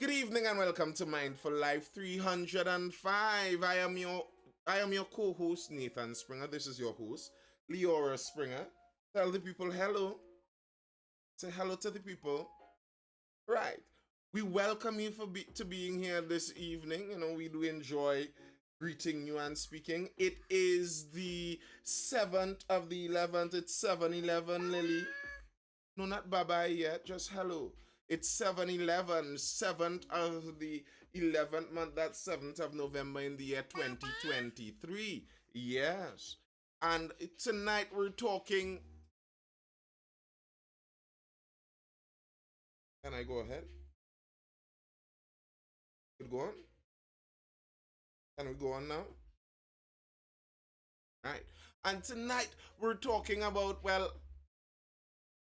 Good evening and welcome to Mindful Life 305. I am your co-host Nathan Springer. This is your host Leora Springer. Tell the people hello. Say hello to the people. Right. We welcome you to being here this evening. We do enjoy greeting you and speaking. It is the 7th of the 11th. It's 7-11, Lily. No, not bye-bye yet. Just hello. It's 7-11, 7th of the 11th month. That's 7th of November in the year 2023. Yes. And tonight we're talking... Can I go ahead? Could go on? Can we go on now? Right. And tonight we're talking about, well,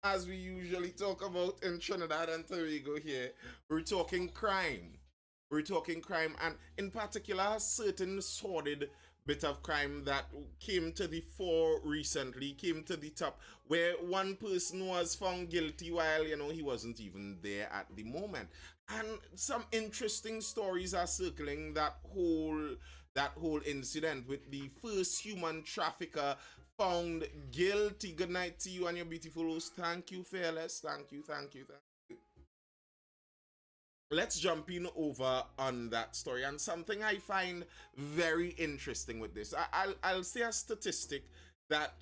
as we usually talk about in Trinidad and Tobago here, we're talking crime. We're talking crime, and in particular, a certain sordid bit of crime that came to the fore recently, came to the top, where one person was found guilty while, he wasn't even there at the moment. And some interesting stories are circling that whole incident with the first human trafficker found guilty. Good night to you and your beautiful host. Thank you, Fearless. Thank you. Let's jump in over on that story. And something I find very interesting with this, I'll say a statistic that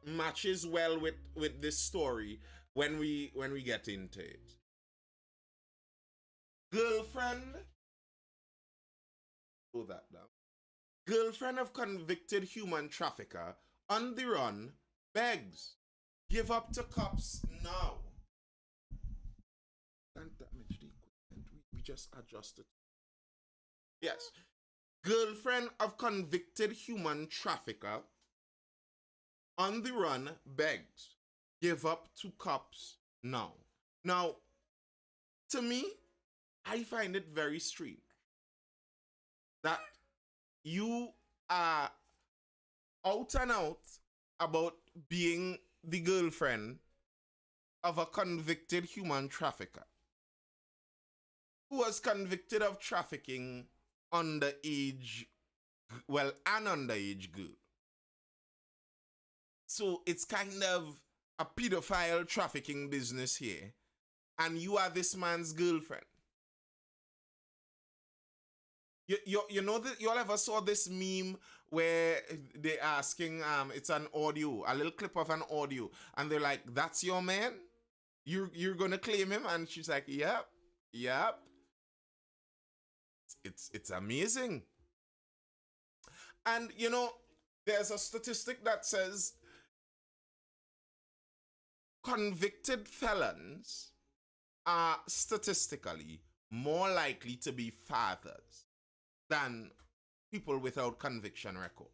matches well with this story when we get into it. Girlfriend, slow that down. Girlfriend of convicted human trafficker on the run begs, give up to cops now. Can't damage the equipment. We just adjusted. Yes. Girlfriend of convicted human trafficker on the run begs, give up to cops now. Now, to me, I find it very strange that you are out and out about being the girlfriend of a convicted human trafficker who was convicted of trafficking an underage girl. So it's kind of a pedophile trafficking business here, and you are this man's girlfriend. You know that you all ever saw this meme where they're asking, it's an audio, a little clip of an audio, and they're like, that's your man? You're gonna claim him? And she's like, yep. It's amazing. And there's a statistic that says convicted felons are statistically more likely to be fathers than people without conviction record.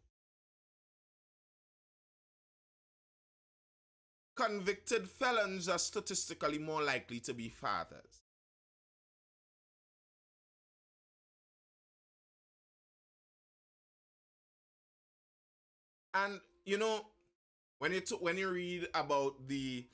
Convicted felons are statistically more likely to be fathers. And when you read about the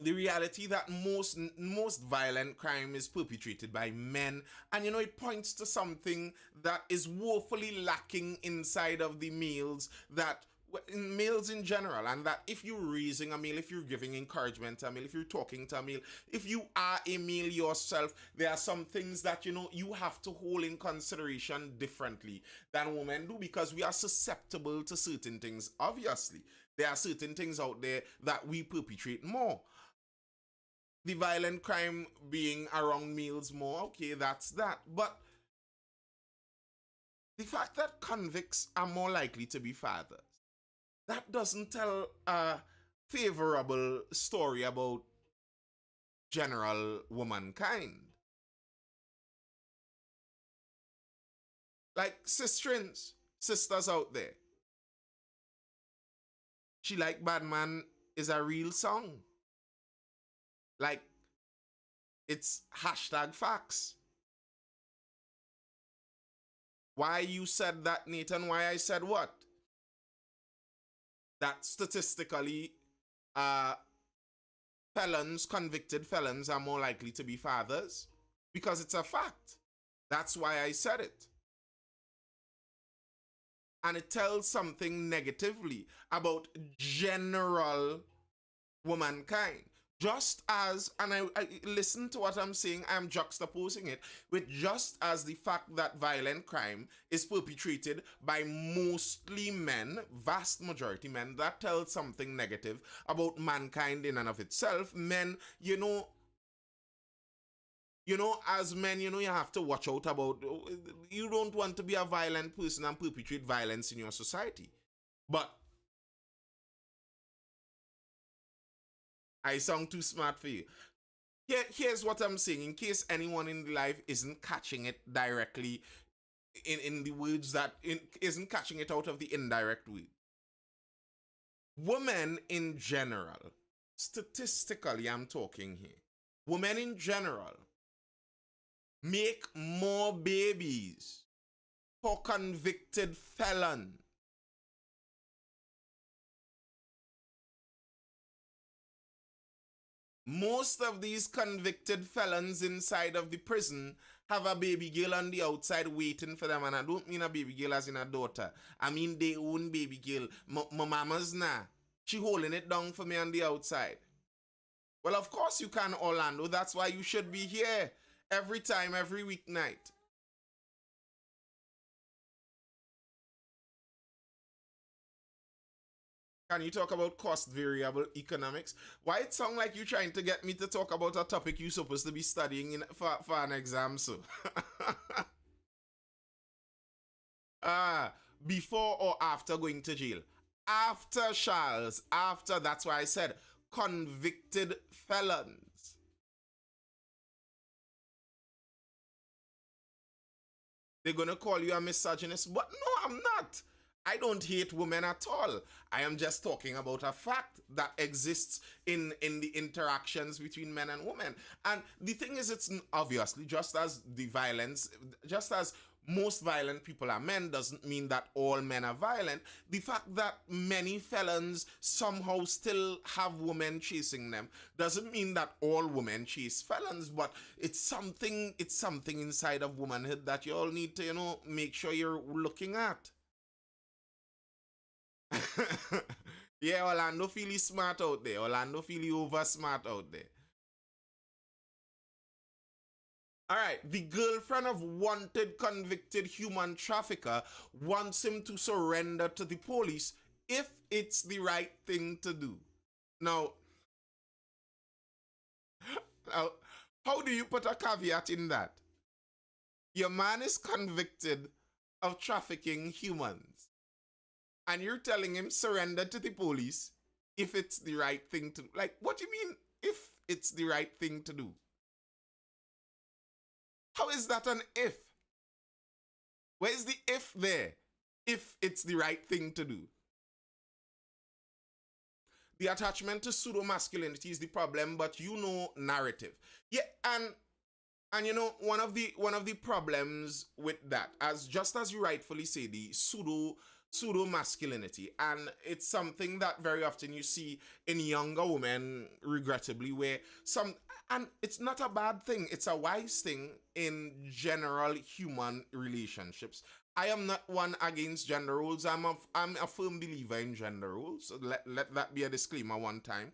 reality that most violent crime is perpetrated by men, and it points to something that is woefully lacking inside of the males, that in males in general, and that if you're raising a male, if you're giving encouragement to a male, if you're talking to a male, if you are a male yourself, there are some things that you have to hold in consideration differently than women do, because we are susceptible to certain things. Obviously, there are certain things out there that we perpetrate more. The violent crime being around males more, okay, that's that. But the fact that convicts are more likely to be fathers, that doesn't tell a favorable story about general womankind. Like sisters out there. She Like Bad Man is a real song. Like, it's #facts. Why you said that, Nathan? Why I said what? That statistically, convicted felons are more likely to be fathers. because it's a fact. That's why I said it. And it tells something negatively about general womankind. Just as, and I listen to what I'm saying, I'm juxtaposing it with just as the fact that violent crime is perpetrated by mostly men, vast majority men, that tells something negative about mankind in and of itself. Men, as men, you have to watch out about, you don't want to be a violent person and perpetrate violence in your society. But I sound too smart for you. Here's what I'm saying, in case anyone in life isn't catching it directly in the words that isn't catching it out of the indirect way. Women in general, statistically, I'm talking here, women in general make more babies for convicted felons. Most of these convicted felons inside of the prison have a baby girl on the outside waiting for them. And I don't mean a baby girl as in a daughter. I mean their own baby girl. My mama's nah. She holding it down for me on the outside. Well, of course you can, Orlando. That's why you should be here every time, every weeknight. Can you talk about cost variable economics? Why it sound like you trying to get me to talk about a topic you supposed to be studying for an exam, so? Ah, before or after going to jail? After, Charles. After, that's why I said convicted felons. They're gonna call you a misogynist, but no, I'm not. I don't hate women at all. I am just talking about a fact that exists in the interactions between men and women. And the thing is, it's obviously just as the violence, just as most violent people are men, doesn't mean that all men are violent. The fact that many felons somehow still have women chasing them doesn't mean that all women chase felons, but it's something inside of womanhood that you all need to, make sure you're looking at. Yeah, Orlando feel he smart out there. Orlando feel he over smart out there. All right, the girlfriend of wanted convicted human trafficker wants him to surrender to the police if it's the right thing to do. Now, now how do you put a caveat in that? Your man is convicted of trafficking humans, and you're telling him surrender to the police if it's the right thing to, like, what do you mean if it's the right thing to do? How is that an if? Where's the if there? If it's the right thing to do. The attachment to pseudo masculinity is the problem, but narrative. Yeah, and one of the problems with that, as just as you rightfully say, the pseudo masculinity, and it's something that very often you see in younger women, regrettably, where some, and it's not a bad thing, it's a wise thing in general human relationships. I am not one against gender roles. I'm a firm believer in gender roles. So let that be a disclaimer one time.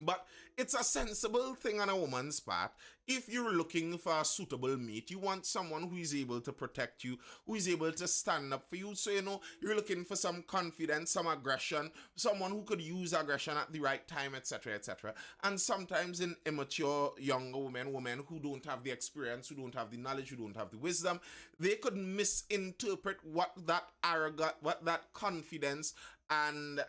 But it's a sensible thing on a woman's part. If you're looking for a suitable mate, you want someone who is able to protect you, who is able to stand up for you. So, you're looking for some confidence, some aggression, someone who could use aggression at the right time, etc., etc. And sometimes in immature younger women who don't have the experience, who don't have the knowledge, who don't have the wisdom, they could misinterpret what that arrogant, what that confidence and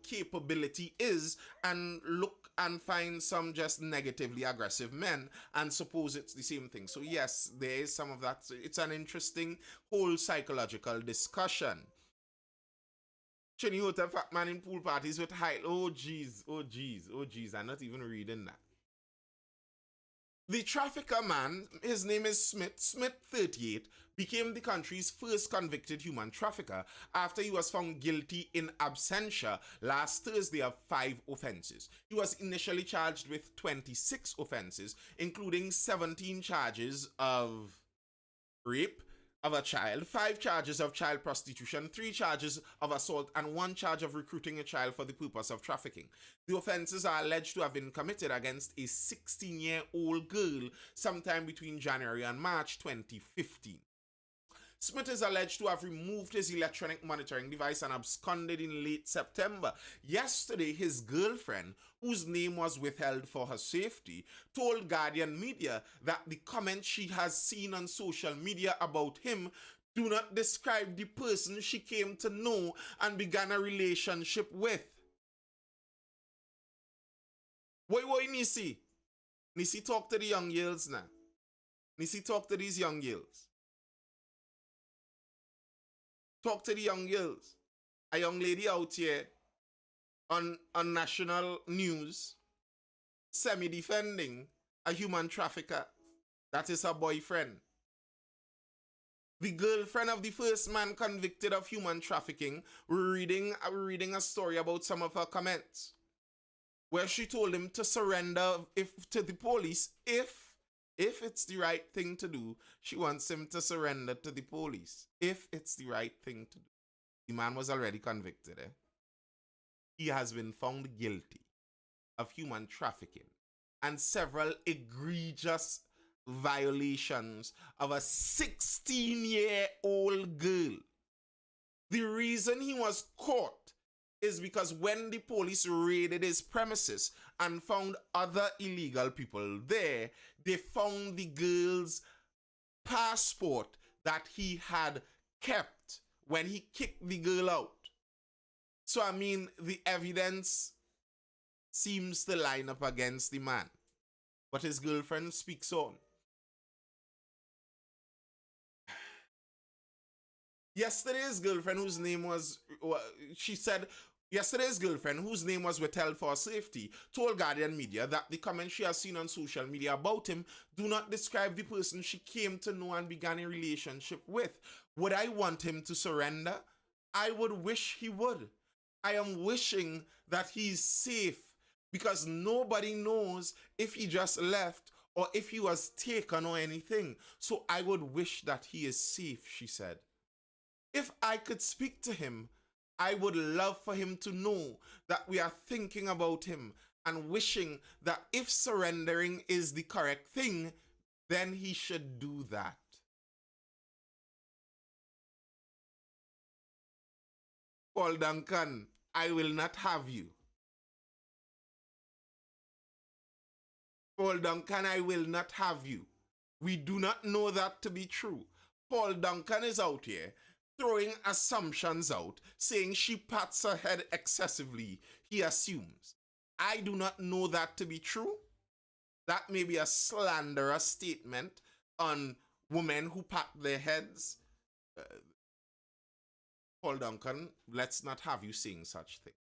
capability is, and look and find some just negatively aggressive men and suppose it's the same thing. So yes, there is some of that. So it's an interesting whole psychological discussion. Chenny Hotel Fat Man in pool parties with high. Oh geez, oh geez, oh geez. I'm not even reading that. The trafficker man, his name is Smith. Smith, 38, became the country's first convicted human trafficker after he was found guilty in absentia last Thursday of 5 offenses. He was initially charged with 26 offenses, including 17 charges of rape of a child, 5 charges of child prostitution, 3 charges of assault, and 1 charge of recruiting a child for the purpose of trafficking. The offenses are alleged to have been committed against a 16-year-old girl sometime between January and March 2015. Smith is alleged to have removed his electronic monitoring device and absconded in late September. Yesterday, his girlfriend, whose name was withheld for her safety, told Guardian Media that the comments she has seen on social media about him do not describe the person she came to know and began a relationship with. Why, Nisi? Nisi, talk to the young girls now. Nisi, talk to these young girls. Talk to the young girls. A young lady out here on national news semi-defending a human trafficker that is her boyfriend. The girlfriend of the first man convicted of human trafficking, we're reading a story about some of her comments where she told him to surrender to the police if it's the right thing to do. She wants him to surrender to the police if it's the right thing to do. The man was already convicted. He has been found guilty of human trafficking and several egregious violations of a 16-year-old girl. The reason he was caught is because when the police raided his premises and found other illegal people there, they found the girl's passport that he had kept when he kicked the girl out. So, I mean, the evidence seems to line up against the man. But his girlfriend speaks on. Yesterday's girlfriend, whose name was, she said, yesterday's girlfriend, whose name was withheld for safety, told Guardian Media that the comments she has seen on social media about him do not describe the person she came to know and began a relationship with. Would I want him to surrender? I would wish he would. I am wishing that he's safe because nobody knows if he just left or if he was taken or anything. So I would wish that he is safe, she said. If I could speak to him, I would love for him to know that we are thinking about him and wishing that if surrendering is the correct thing, then he should do that. Paul Duncan, I will not have you. Paul Duncan, I will not have you. We do not know that to be true. Paul Duncan is out here throwing assumptions out, saying she pats her head excessively, he assumes. I do not know that to be true. That may be a slanderous statement on women who pat their heads. Paul Duncan, let's not have you saying such thing.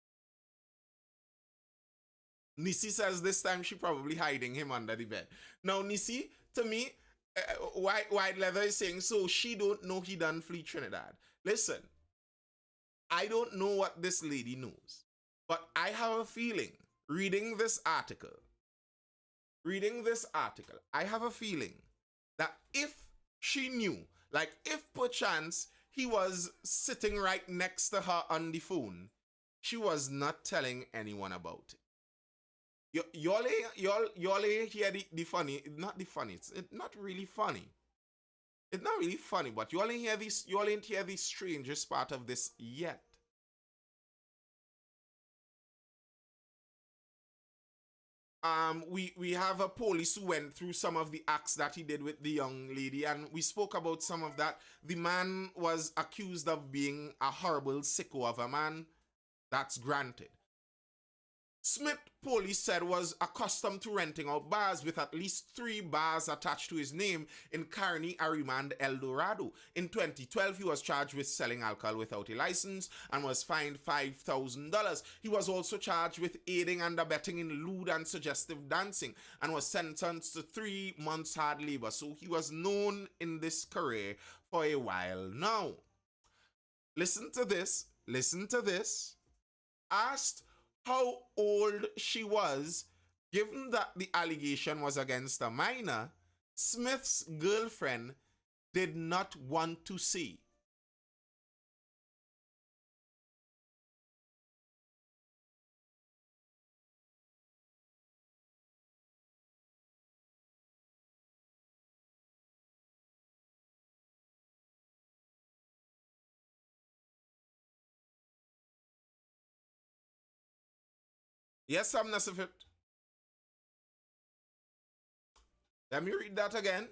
Nisi says this time she probably hiding him under the bed. Now, Nisi, to me, White Leather is saying, so she don't know he done flee Trinidad. Listen, I don't know what this lady knows, but I have a feeling, reading this article, I have a feeling that if she knew, like if perchance he was sitting right next to her on the phone, she was not telling anyone about it. Y'all ain't hear the funny, not the funny, it's not really funny. It's not really funny, but y'all ain't hear the strangest part of this yet. We have a police who went through some of the acts that he did with the young lady, and we spoke about some of that. The man was accused of being a horrible sicko of a man. That's granted. Smith, police said, was accustomed to renting out bars with at least 3 bars attached to his name in Carney, Arima, and El Dorado. In 2012, he was charged with selling alcohol without a license and was fined $5,000. He was also charged with aiding and abetting in lewd and suggestive dancing and was sentenced to 3 months hard labor. So he was known in this career for a while now. Listen to this. Listen to this. Asked how old she was, given that the allegation was against a minor, Smith's girlfriend did not want to say. Yes, Sam Nasifit. Let me read that again.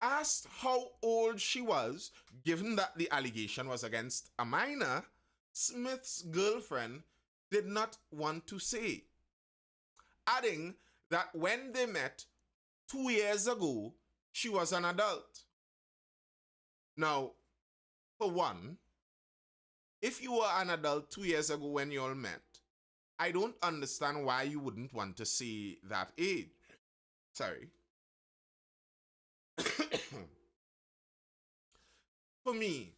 Asked how old she was, given that the allegation was against a minor, Smith's girlfriend did not want to say, adding that when they met 2 years ago, she was an adult. Now, for one, if you were an adult 2 years ago when you all met, I don't understand why you wouldn't want to see that age. Sorry. For me,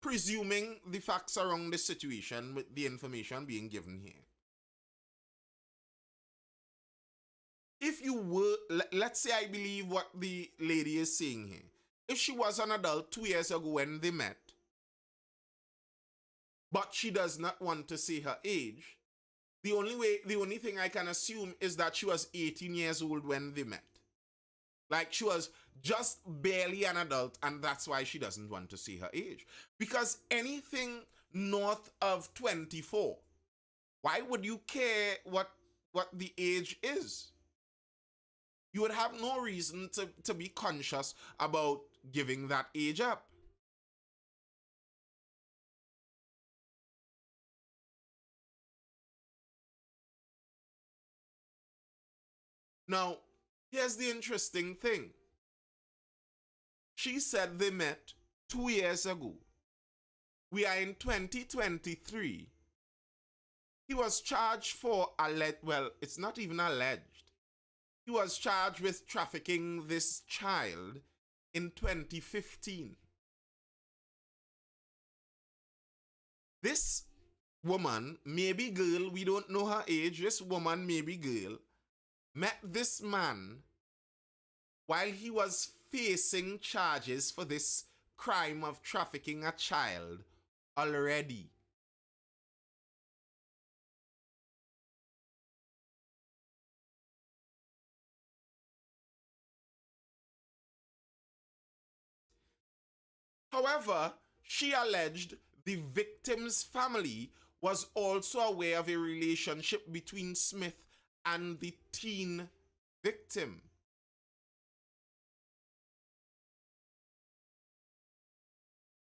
presuming the facts around the situation with the information being given here, if you were, let's say I believe what the lady is saying here. If she was an adult 2 years ago when they met, but she does not want to say her age, the only thing I can assume is that she was 18 years old when they met. Like she was just barely an adult, and that's why she doesn't want to say her age. Because anything north of 24, why would you care what the age is? You would have no reason to be conscious about giving that age up. Now, here's the interesting thing. She said they met 2 years ago. We are in 2023. He was charged for well, it's not even alleged. He was charged with trafficking this child in 2015. This woman, maybe girl, we don't know her age, this woman, maybe girl, met this man while he was facing charges for this crime of trafficking a child already. However, she alleged the victim's family was also aware of a relationship between Smith and the teen victim.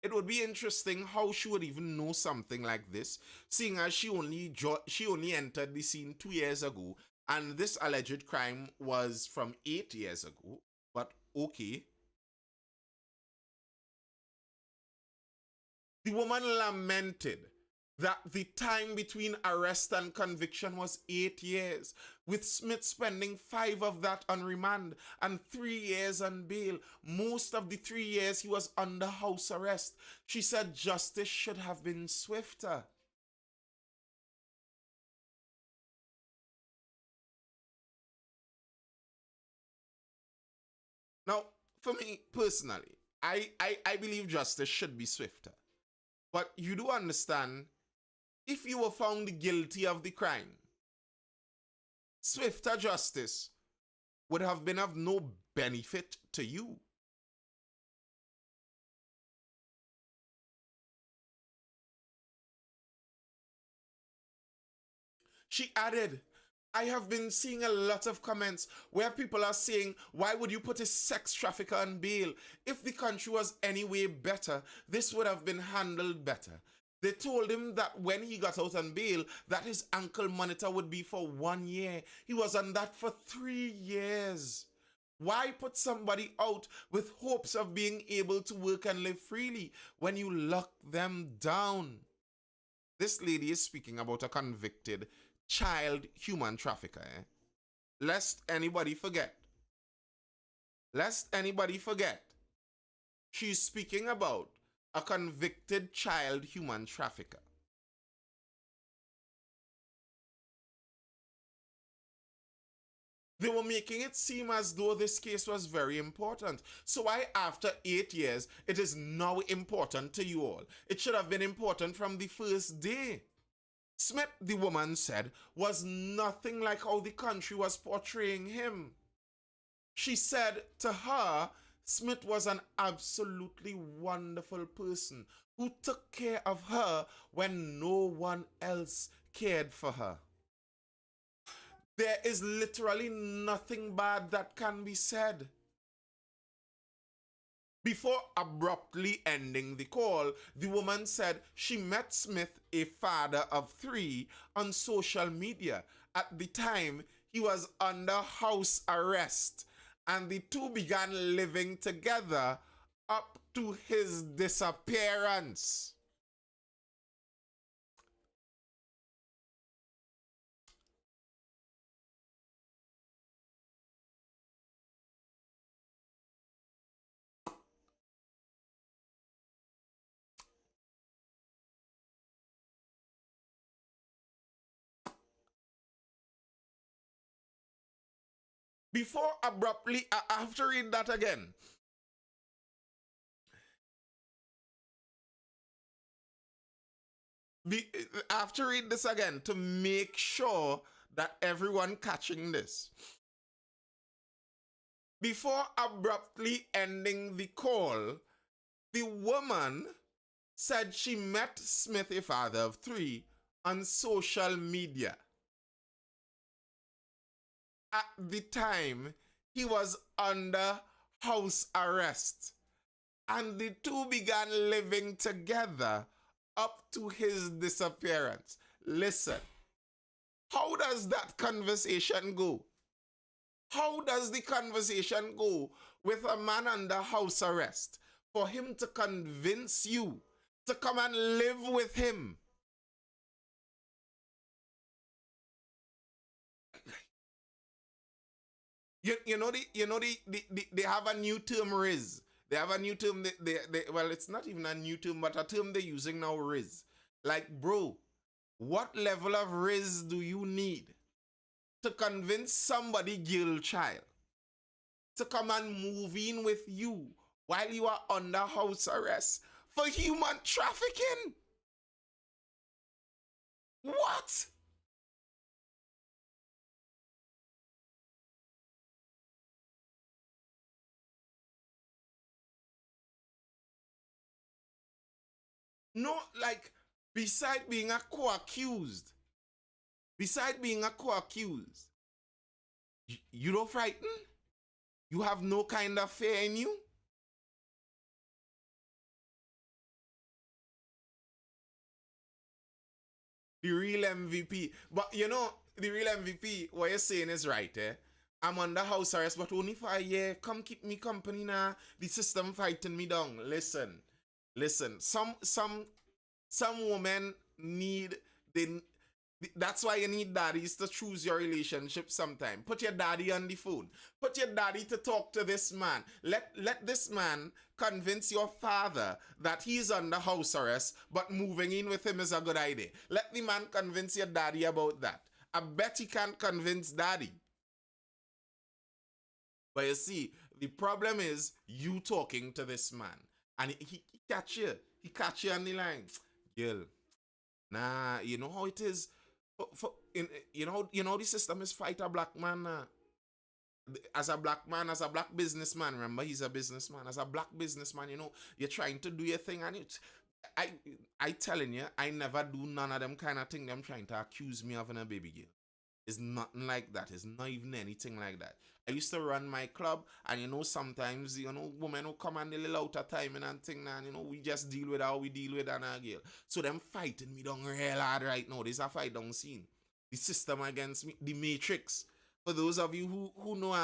It would be interesting how she would even know something like this, seeing as she only entered the scene 2 years ago, and this alleged crime was from 8 years ago. But okay. The woman lamented that the time between arrest and conviction was 8 years, with Smith spending 5 of that on remand and 3 years on bail. Most of the 3 years he was under house arrest. She said justice should have been swifter. Now, for me personally, I believe justice should be swifter. But you do understand, if you were found guilty of the crime, swifter justice would have been of no benefit to you. She added, I have been seeing a lot of comments where people are saying, why would you put a sex trafficker on bail? If the country was any way better, this would have been handled better. They told him that when he got out on bail, that his ankle monitor would be for 1 year. He was on that for 3 years. Why put somebody out with hopes of being able to work and live freely when you lock them down? This lady is speaking about a convicted child human trafficker. Lest anybody forget. Lest anybody forget. She's speaking about a convicted child human trafficker. They were making it seem as though this case was very important. So why after 8 years, it is now important to you all? It should have been important from the first day. Smith, the woman said, was nothing like how the country was portraying him. She said to her, Smith was an absolutely wonderful person who took care of her when no one else cared for her. There is literally nothing bad that can be said. Before abruptly ending the call, the woman said she met Smith, a father of 3, on social media. At the time, he was under house arrest, and the two began living together up to his disappearance. Before abruptly, I have to read that again. I have to read this again to make sure that everyone catching this. Before abruptly ending the call, the woman said she met Smith, a father of 3, on social media. At the time, he was under house arrest, and the two began living together up to his disappearance. Listen, how does that conversation go? How does the conversation go with a man under house arrest for him to convince you to come and live with him? They have a new term, Riz. They have a new term. Well, it's not even a new term, but a term they're using now, Riz. Like, bro, what level of Riz do you need to convince somebody, girl child, to come and move in with you while you are under house arrest for human trafficking? What? No, like, beside being a co-accused, you don't frighten? You have no kind of fear in you? The real MVP. But you know, the real MVP, what you're saying is right, eh? I'm under house arrest, but only for a year. Come keep me company now. The system fighting me down. Listen. Some women need they that's why you need daddies to choose your relationship sometime. Put your daddy on the phone. Put your daddy to talk to this man. Let this man convince your father that he's under house arrest, but moving in with him is a good idea. Let the man convince your daddy about that. I bet he can't convince daddy. But you see, the problem is you talking to this man. And he catch you. He catch you on the line. Girl, nah, you know how it is. You know the system is fight a black man. As a black man, as a black businessman, remember he's a businessman. As a black businessman, you know, you're trying to do your thing, and I telling you, I never do none of them kind of thing. Them trying to accuse me of having a baby girl. It's nothing like that. It's not even anything like that. I used to run my club, and sometimes women who come and a little out of time and thing, and we just deal with how we deal with an girl. So them fighting me down real hard right now. There's a fight down scene. The system against me, the Matrix. For those of you who know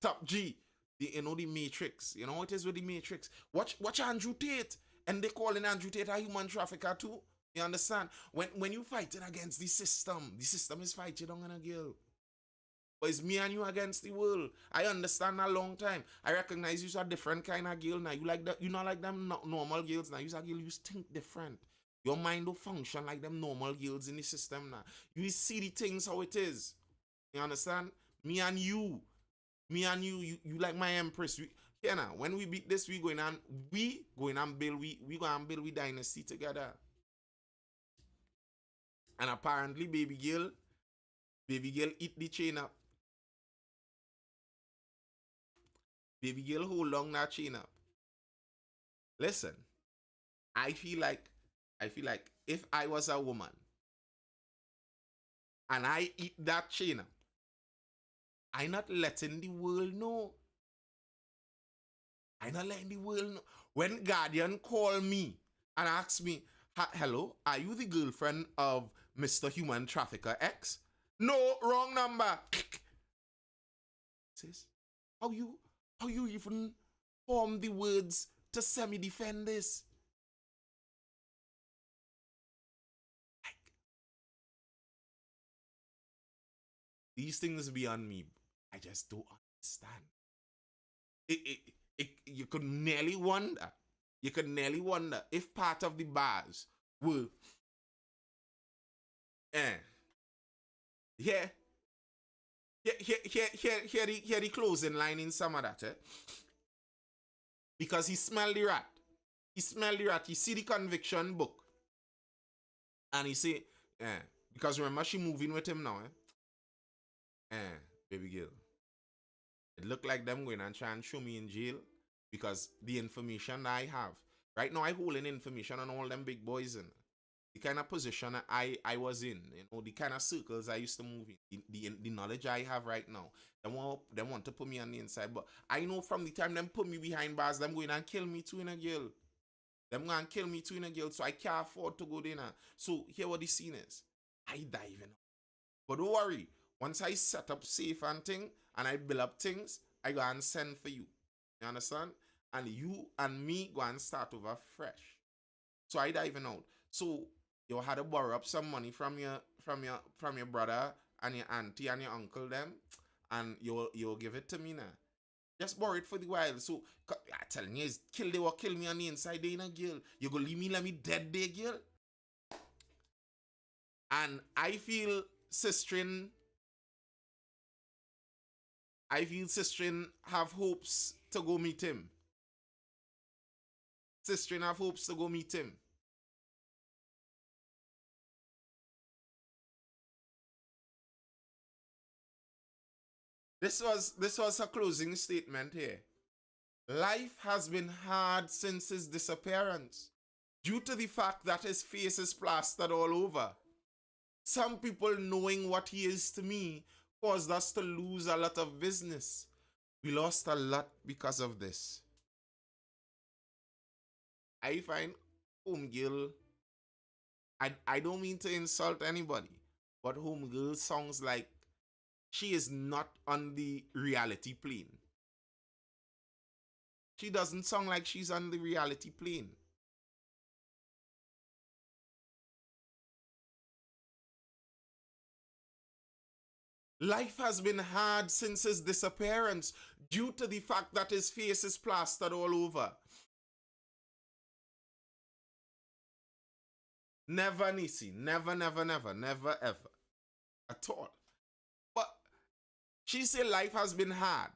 Top G, the Matrix. You know what it is with the Matrix. Watch Andrew Tate, and they calling Andrew Tate a human trafficker too. You understand? When you fighting against the system is fighting on a girl. But it's me and you against the world. I understand a long time. I recognize you're a different kind of girl now. You like that? You not like them normal girls now. You're a girl. You think different. Your mind don't function like them normal girls in the system now. You see the things how it is. You understand? Me and you, you like my empress. Here now, when we beat this, we going and build we dynasty together. And apparently, baby girl eat the chain up. Baby girl hold long that chain up. Listen, I feel like if I was a woman and I eat that chain up, I not letting the world know. I not letting the world know. When Guardian call me and ask me, hello, are you the girlfriend of Mr. Human Trafficker X? No, wrong number. Sis, how you even form the words to semi-defend this? Like, these things beyond me. I just don't understand. You could nearly wonder. You could nearly wonder if part of the bars were, here the closing line in some of that, because he smelled the rat. He smelled the rat. He see the conviction book, and he say, because remember she moving with him now, baby girl. It look like them going and try and show me in jail because the information I have. Right now I holding information on all them big boys in. The kind of position I was in, the kind of circles I used to move in, the knowledge I have right now. They want to put me on the inside, but I know from the time them put me behind bars, them going and kill me too in a girl. Them going and kill me too in a girl, so I can't afford to go there now. So here what the scene is. I dive in. But don't worry, once I set up safe and thing, and I build up things, I go and send for you. You understand? And you and me go and start over fresh. So I diving out. So you had to borrow up some money from your brother and your auntie and your uncle them, and you'll give it to me now. Just borrow it for the while. So I telling you, kill me on the inside there in a girl. You go leave me, let me dead there, girl. And I feel Sistrin have hopes to go meet him. Sistrin have hopes to go meet him. This was a closing statement here. Life has been hard since his disappearance, due to the fact that his face is plastered all over. Some people knowing what he is to me caused us to lose a lot of business. We lost a lot because of this. I find Homegirl, I don't mean to insult anybody, but Homegirl sounds like she is not on the reality plane. She doesn't sound like she's on the reality plane. Life has been hard since his disappearance, due to the fact that his face is plastered all over. Never, Nisi. Never, ever. At all. But she said life has been hard.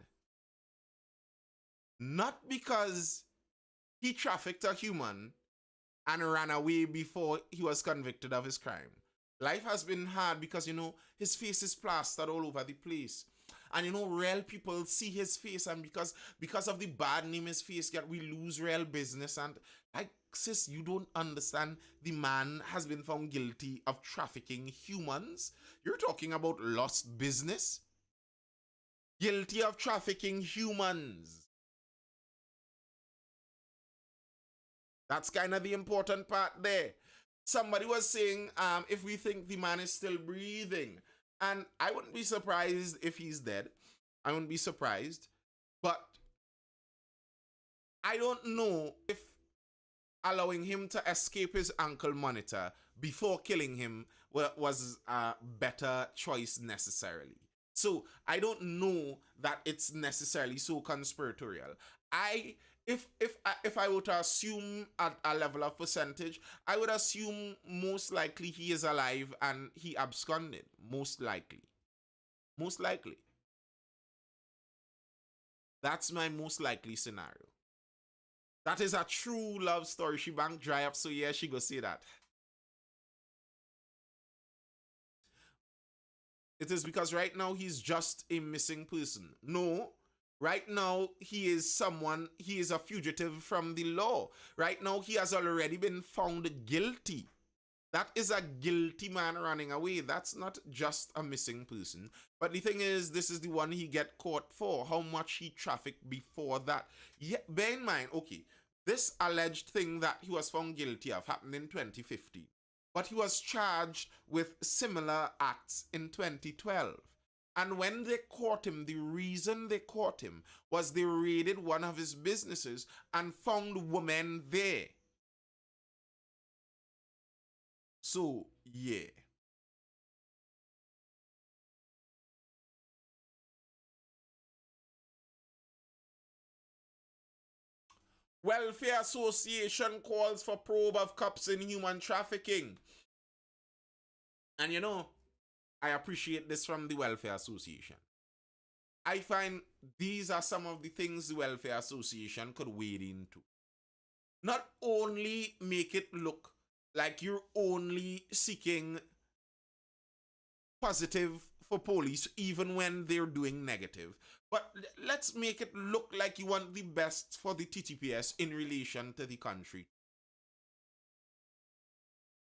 Not because he trafficked a human and ran away before he was convicted of his crime. Life has been hard because, his face is plastered all over the place. And, real people see his face, and because of the bad name his face get, we lose real business. And, sis, you don't understand. The man has been found guilty of trafficking humans. You're talking about lost business? Guilty of trafficking humans. That's kind of the important part there. Somebody was saying, if we think the man is still breathing, and I wouldn't be surprised if he's dead. I wouldn't be surprised. But I don't know if allowing him to escape his ankle monitor before killing him was a better choice necessarily. So I don't know that it's necessarily so conspiratorial. I if I were to assume a level of percentage, I would assume most likely he is alive and he absconded. Most likely. Most likely. That's my most likely scenario. That is a true love story. She bank dry up, so yeah, she go say that. It is because right now he's just a missing person. No, right now he is a fugitive from the law. Right now he has already been found guilty. That is a guilty man running away. That's not just a missing person. But the thing is, this is the one he get caught for. How much he trafficked before that. Yeah, bear in mind, okay, this alleged thing that he was found guilty of happened in 2015. But he was charged with similar acts in 2012. And when they caught him, the reason they caught him was they raided one of his businesses and found women there. So, yeah. Welfare Association calls for probe of cops in human trafficking. And you know, I appreciate this from the Welfare Association. I find these are some of the things the Welfare Association could wade into. Not only make it look like you're only seeking positive for police even when they're doing negative, but let's make it look like you want the best for the TTPS in relation to the country.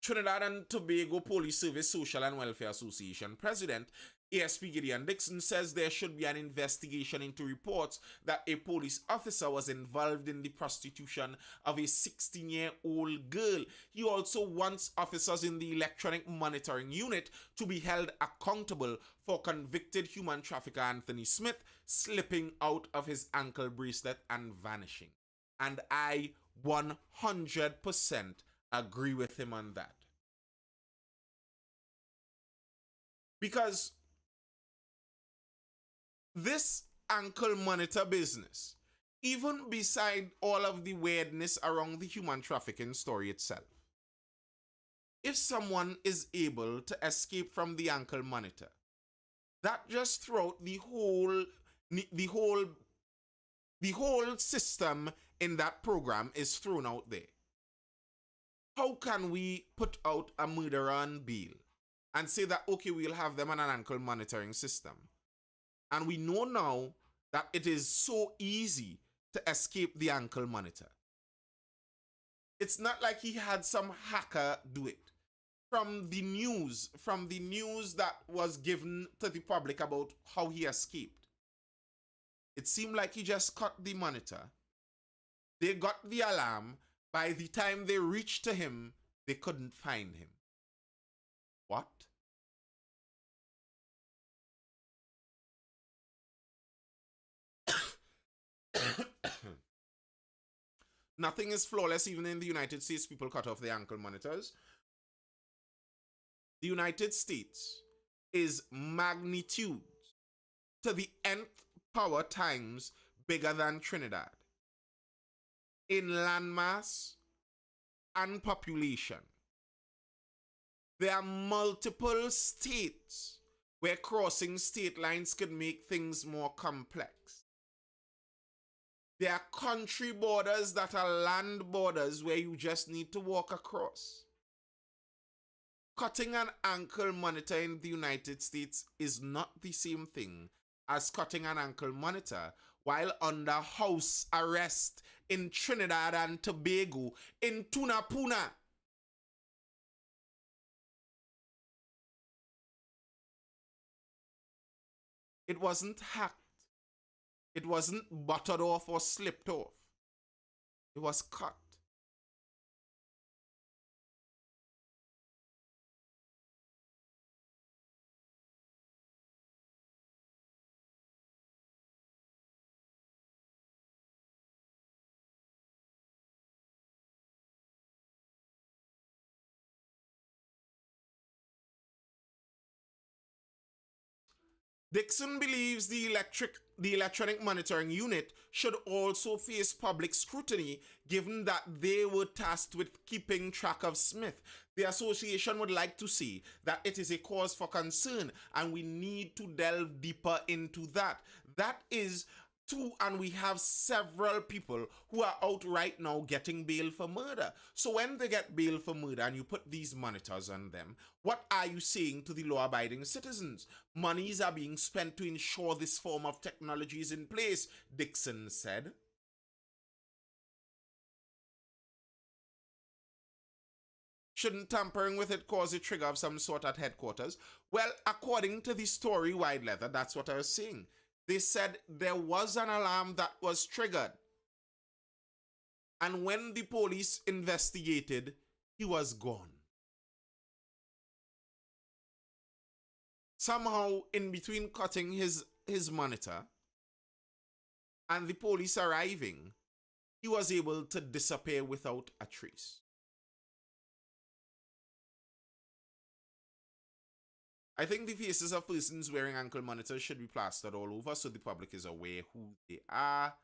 Trinidad and Tobago Police Service Social and Welfare Association President ASP Gideon Dixon says there should be an investigation into reports that a police officer was involved in the prostitution of a 16-year-old girl. He also wants officers in the electronic monitoring unit to be held accountable for convicted human trafficker Anthony Smith slipping out of his ankle bracelet and vanishing. And I 100% agree with him on that. Because this ankle monitor business, even beside all of the weirdness around the human trafficking story itself, if someone is able to escape from the ankle monitor, that just throughout the whole system in that program is thrown out there. How can we put out a murderer on bail and say that, okay, we'll have them on an ankle monitoring system? And we know now that it is so easy to escape the ankle monitor. It's not like he had some hacker do it. From the news that was given to the public about how he escaped, it seemed like he just cut the monitor. They got the alarm. By the time they reached to him, they couldn't find him. What? Nothing is flawless. Even in the United States, people cut off the ankle monitors. The United States is magnitude to the nth power times bigger than Trinidad in landmass and population. There are multiple states where crossing state lines could make things more complex. There are country borders that are land borders where you just need to walk across. Cutting an ankle monitor in the United States is not the same thing as cutting an ankle monitor while under house arrest in Trinidad and Tobago in Tunapuna. It wasn't hacked. It wasn't buttered off or slipped off. It was cut. Dixon believes the electronic monitoring unit should also face public scrutiny given that they were tasked with keeping track of Smith. The association would like to see that it is a cause for concern and we need to delve deeper into that. That is two, and we have several people who are out right now getting bail for murder. So when they get bail for murder and you put these monitors on them, what are you saying to the law-abiding citizens? Monies are being spent to ensure this form of technology is in place, Dixon said. Shouldn't tampering with it cause a trigger of some sort at headquarters? Well, according to the story Wide Leather, that's what I was saying. They said there was an alarm that was triggered. And when the police investigated, he was gone. Somehow, in between cutting his monitor and the police arriving, he was able to disappear without a trace. I think the faces of persons wearing ankle monitors should be plastered all over so the public is aware who they are.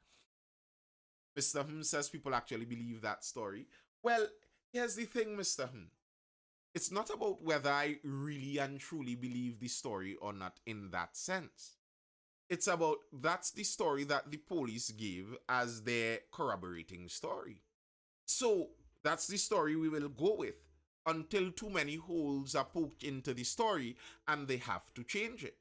Mr. Says people actually believe that story. Well, here's the thing, Mr. It's not about whether I really and truly believe the story or not in that sense. It's about that's the story that the police gave as their corroborating story. So that's the story we will go with until too many holes are poked into the story and they have to change it.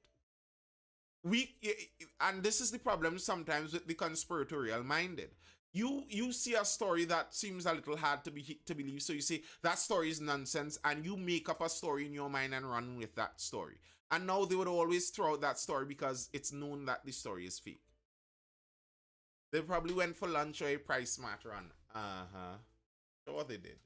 And this is the problem sometimes with the conspiratorial minded. You see a story that seems a little hard to believe, so you say that story is nonsense, and you make up a story in your mind and run with that story. And now they would always throw out that story because it's known that the story is fake. They probably went for lunch or a price smart run. Sure they did.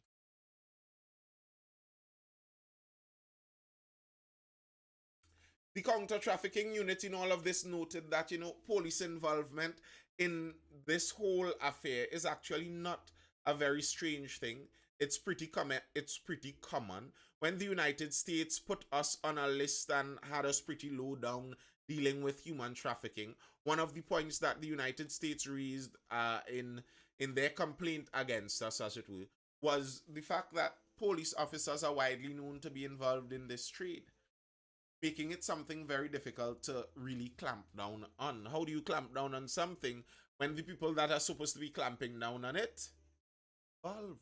The counter-trafficking unit in all of this noted that, police involvement in this whole affair is actually not a very strange thing. It's pretty common. When the United States put us on a list and had us pretty low down dealing with human trafficking, one of the points that the United States raised in their complaint against us, as it were, was the fact that police officers are widely known to be involved in this trade, making it something very difficult to really clamp down on. How do you clamp down on something when the people that are supposed to be clamping down on it involved?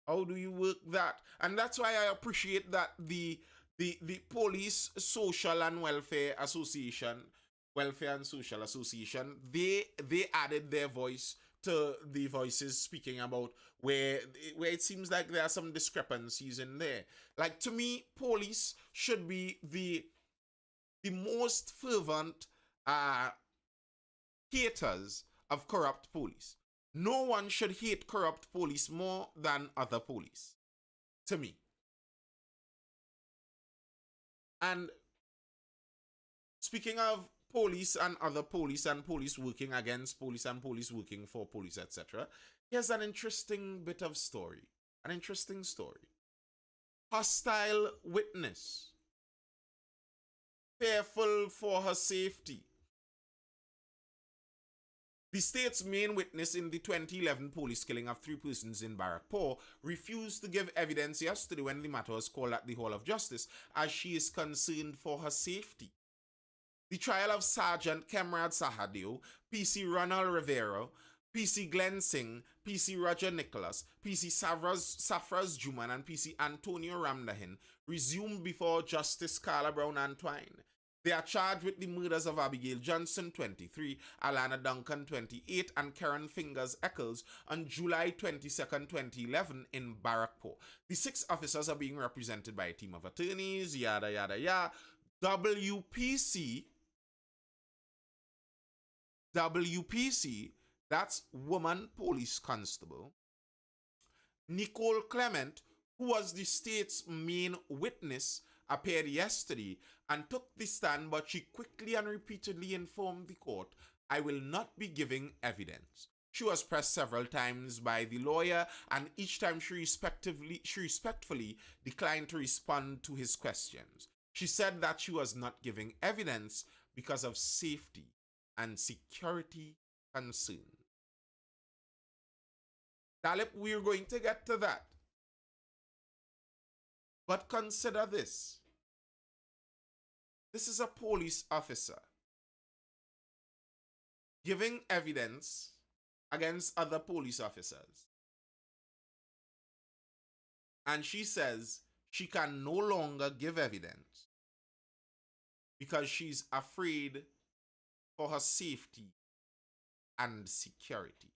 How do you work that? And that's why I appreciate that the Police Social and Welfare Association, Welfare and Social Association, they added their voice to the voices speaking about where it seems like there are some discrepancies in there. Like, to me, police should be the most fervent haters of corrupt police. No one should hate corrupt police more than other police, to me. And speaking of police and other police and police working against police and police working for police, etc., here's an interesting bit of story. An interesting story. Hostile witness. Fearful for her safety. The state's main witness in the 2011 police killing of 3 persons in Barrackpore refused to give evidence yesterday when the matter was called at the Hall of Justice, as she is concerned for her safety. The trial of Sergeant Kemrad Sahadeo, PC Ronald Rivero, PC Glenn Singh, PC Roger Nicholas, PC Safraz Juman, and PC Antonio Ramdahin resumed before Justice Carla Brown Antwine. They are charged with the murders of Abigail Johnson, 23, Alana Duncan, 28, and Karen Fingers Eccles on July 22nd, 2011 in Barrackpore. The 6 officers are being represented by a team of attorneys, yada, yada, yada. WPC, that's Woman Police Constable, Nicole Clement, who was the state's main witness, appeared yesterday and took the stand, but she quickly and repeatedly informed the court, "I will not be giving evidence." She was pressed several times by the lawyer, and each time she respectfully declined to respond to his questions. She said that she was not giving evidence because of safety and security concerns. Talib, we're going to get to that. But consider this. This is a police officer giving evidence against other police officers. And she says she can no longer give evidence because she's afraid for her safety and security.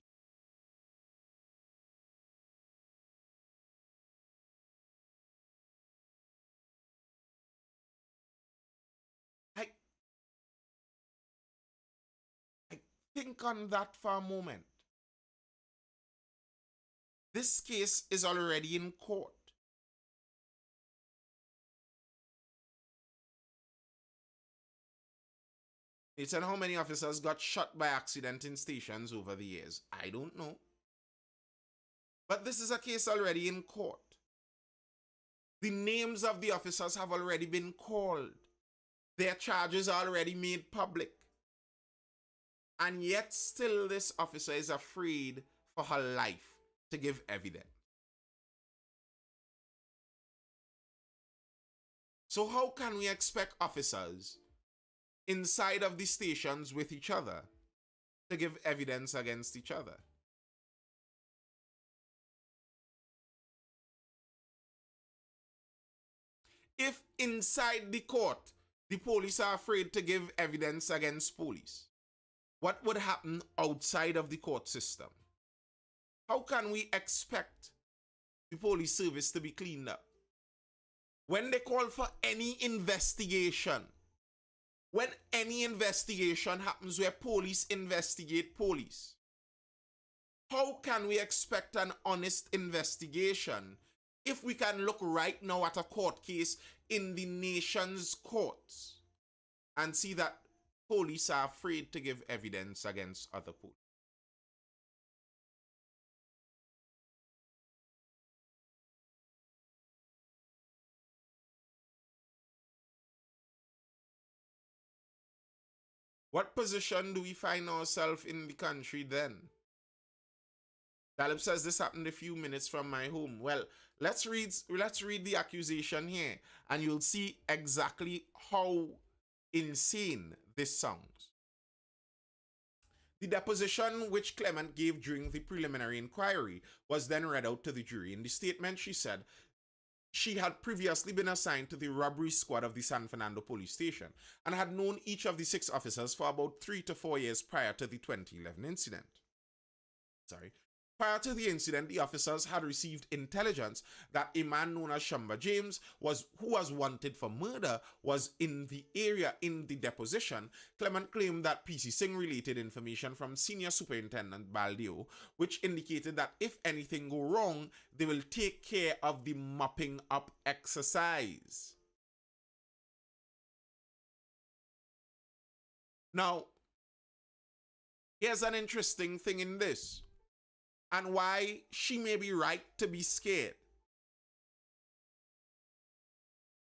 I think on that for a moment. This case is already in court. It's how many officers got shot by accident in stations over the years. I don't know. But this is a case already in court. The names of the officers have already been called. Their charges are already made public. And yet still this officer is afraid for her life to give evidence. So how can we expect officers inside of the stations with each other to give evidence against each other? If inside the court, the police are afraid to give evidence against police, what would happen outside of the court system? How can we expect the police service to be cleaned up? When they call for any investigation, when any investigation happens where police investigate police, how can we expect an honest investigation if we can look right now at a court case in the nation's courts and see that police are afraid to give evidence against other police? What position do we find ourselves in the country then? Talib says this happened a few minutes from my home. Well, let's read the accusation here, and you'll see exactly how insane this sounds. The deposition which Clement gave during the preliminary inquiry was then read out to the jury. In the statement, she said she had previously been assigned to the robbery squad of the San Fernando police station and had known each of the 6 officers for about 3 to 4 years prior to the 2011 incident. Prior to the incident, the officers had received intelligence that a man known as Shamba James, who was wanted for murder, was in the area. In the deposition, Clement claimed that PC Singh related information from Senior Superintendent Baldeo, which indicated that if anything go wrong, they will take care of the mopping up exercise. Now, here's an interesting thing in this, and why she may be right to be scared.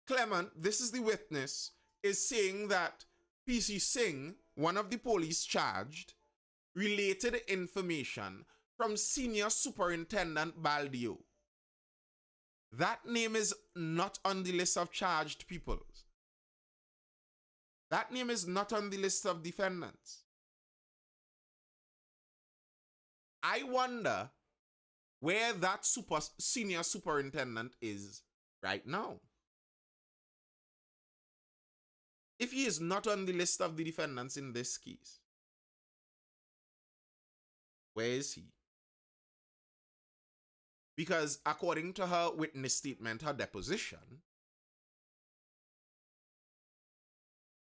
Clement, this is the witness, is saying that PC Singh, one of the police charged, related information from Senior Superintendent Baldeo. That name is not on the list of charged people. That name is not on the list of defendants. I wonder where that senior superintendent is right now. If he is not on the list of the defendants in this case, where is he? Because according to her witness statement, her deposition,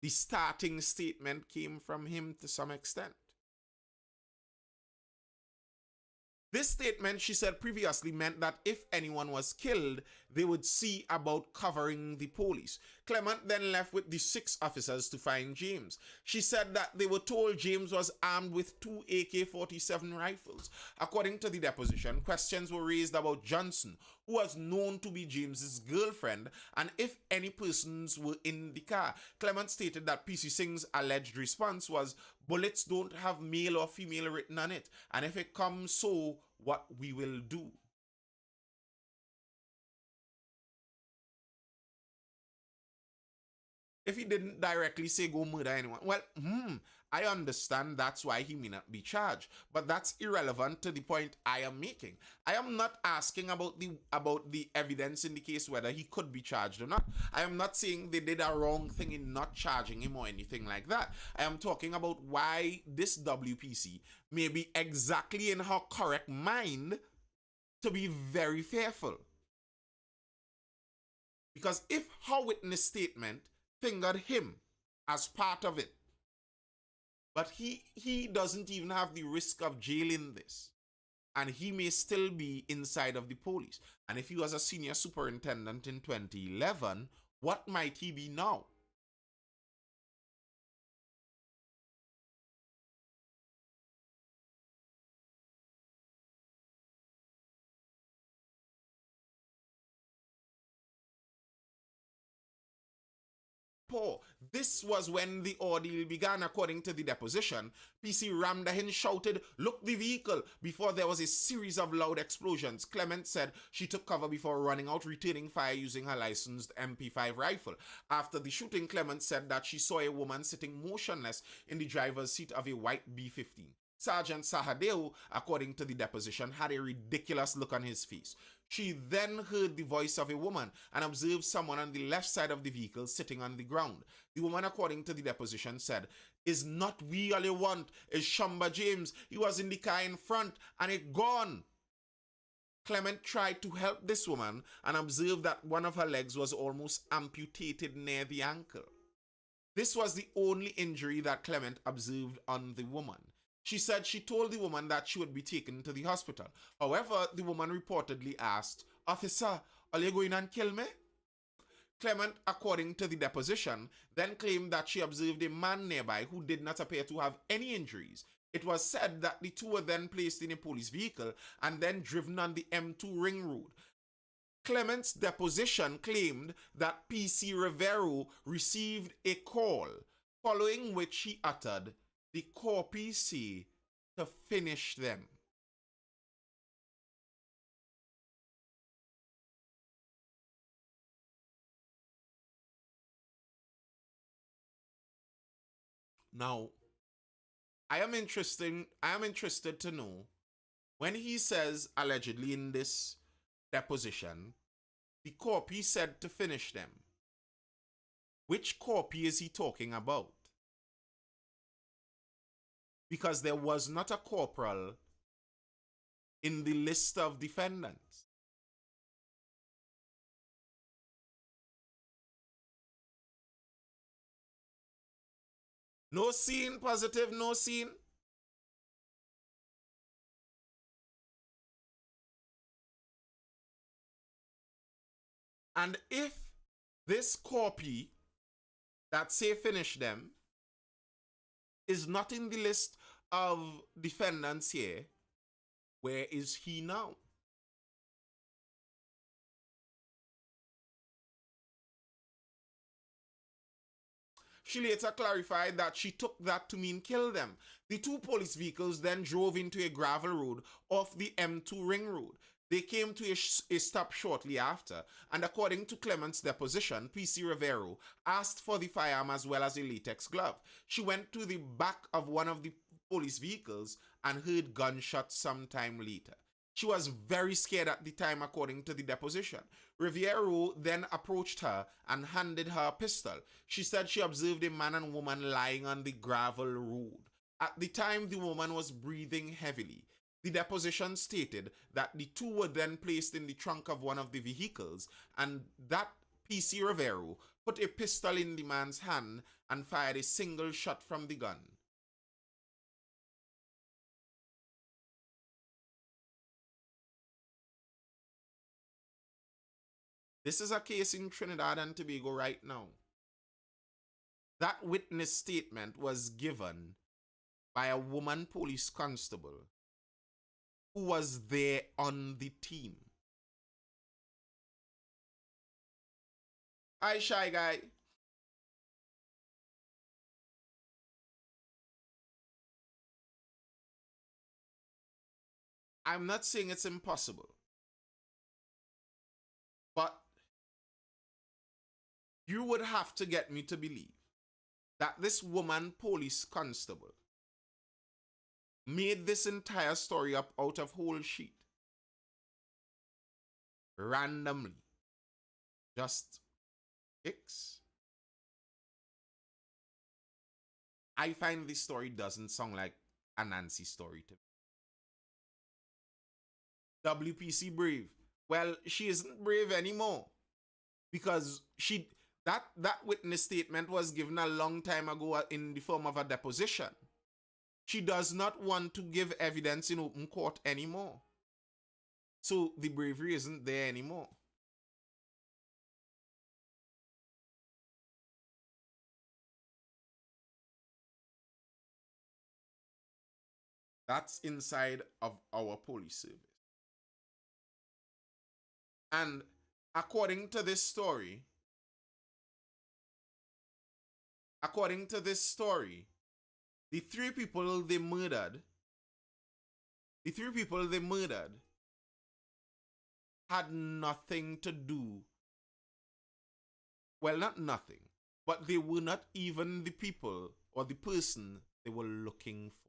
the starting statement came from him to some extent. This statement, she said previously, meant that if anyone was killed, they would see about covering the police. Clement then left with the 6 officers to find James. She said that they were told James was armed with 2 AK-47 rifles. According to the deposition, questions were raised about Johnson, who was known to be James's girlfriend, and if any persons were in the car. Clement stated that PC Singh's alleged response was, "Bullets don't have male or female written on it, and if it comes so, what we will do." If he didn't directly say go murder anyone, well, I understand that's why he may not be charged, but that's irrelevant to the point I am making. I am not asking about the evidence in the case whether he could be charged or not. I am not saying they did a wrong thing in not charging him or anything like that. I am talking about why this WPC may be exactly in her correct mind to be very fearful. Because if her witness statement fingered him as part of it, but he doesn't even have the risk of jail in this, and he may still be inside of the police. And if he was a senior superintendent in 2011, what might he be now? Paul. This was when the ordeal began, according to the deposition. PC Ramdahin shouted, "Look the vehicle," before there was a series of loud explosions. Clement said she took cover before running out, returning fire using her licensed MP5 rifle. After the shooting, Clement said that she saw a woman sitting motionless in the driver's seat of a white B-15. Sergeant Sahadeo, according to the deposition, had a ridiculous look on his face. She then heard the voice of a woman and observed someone on the left side of the vehicle sitting on the ground. The woman, according to the deposition, said, "Is not we all you want? Is Shamba James? He was in the car in front and it gone." Clement tried to help this woman and observed that one of her legs was almost amputated near the ankle. This was the only injury that Clement observed on the woman. She said she told the woman that she would be taken to the hospital. However, the woman reportedly asked, "Officer, are you going and kill me?" Clement, according to the deposition, then claimed that she observed a man nearby who did not appear to have any injuries. It was said that the two were then placed in a police vehicle and then driven on the M2 ring road. Clement's deposition claimed that PC Rivero received a call, following which he uttered the core PC to finish them. Now, I am interested to know, when he says allegedly in this deposition, the copy said to finish them, which copy is he talking about? Because there was not a corporal in the list of defendants. No scene, positive, no scene. And if this copy that say finish them is not in the list of defendants here, where is he now? She later clarified that she took that to mean kill them. The two police vehicles then drove into a gravel road off the M2 ring road. They came to a stop shortly after, and according to Clement's deposition, PC Rivero asked for the firearm as well as a latex glove. She went to the back of one of the police vehicles and heard gunshots sometime later. She was very scared at the time, according to the deposition. Riviero then approached her and handed her a pistol. She said she observed a man and woman lying on the gravel road. At the time, the woman was breathing heavily. The deposition stated that the two were then placed in the trunk of one of the vehicles and that PC Rivero put a pistol in the man's hand and fired a single shot from the gun. This is a case in Trinidad and Tobago right now. That witness statement was given by a woman police constable who was there on the team. Hi, Shy Guy. I'm not saying it's impossible, but you would have to get me to believe that this woman police constable made this entire story up out of whole sheet randomly. Just X. I find this story doesn't sound like a Nancy story to me. WPC brave. Well, she isn't brave anymore because that witness statement was given a long time ago in the form of a deposition. She does not want to give evidence in open court anymore. So the bravery isn't there anymore. That's inside of our police service. And according to this story, the three people they murdered had nothing to do. Well, not nothing, but they were not even the people or the person they were looking for.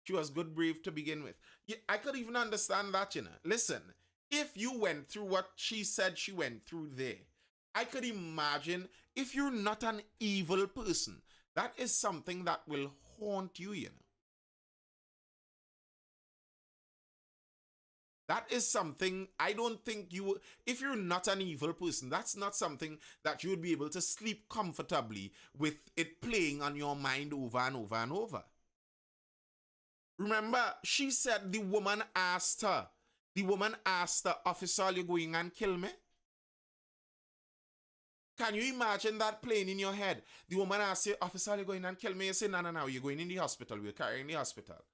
She was good brave to begin with. Yeah, I could even understand that, you know. Listen, if you went through what she said she went through there, I could imagine if you're not an evil person, that is something that will haunt you, you know. That is something I don't think you, if you're not an evil person, that's not something that you would be able to sleep comfortably with it playing on your mind over and over and over. Remember, she said the woman asked her, officer, are you going and kill me? Can you imagine that playing in your head? The woman asked you, officer, are you going and kill me? You say, no, no, no, you're going in the hospital. We're carrying the hospital.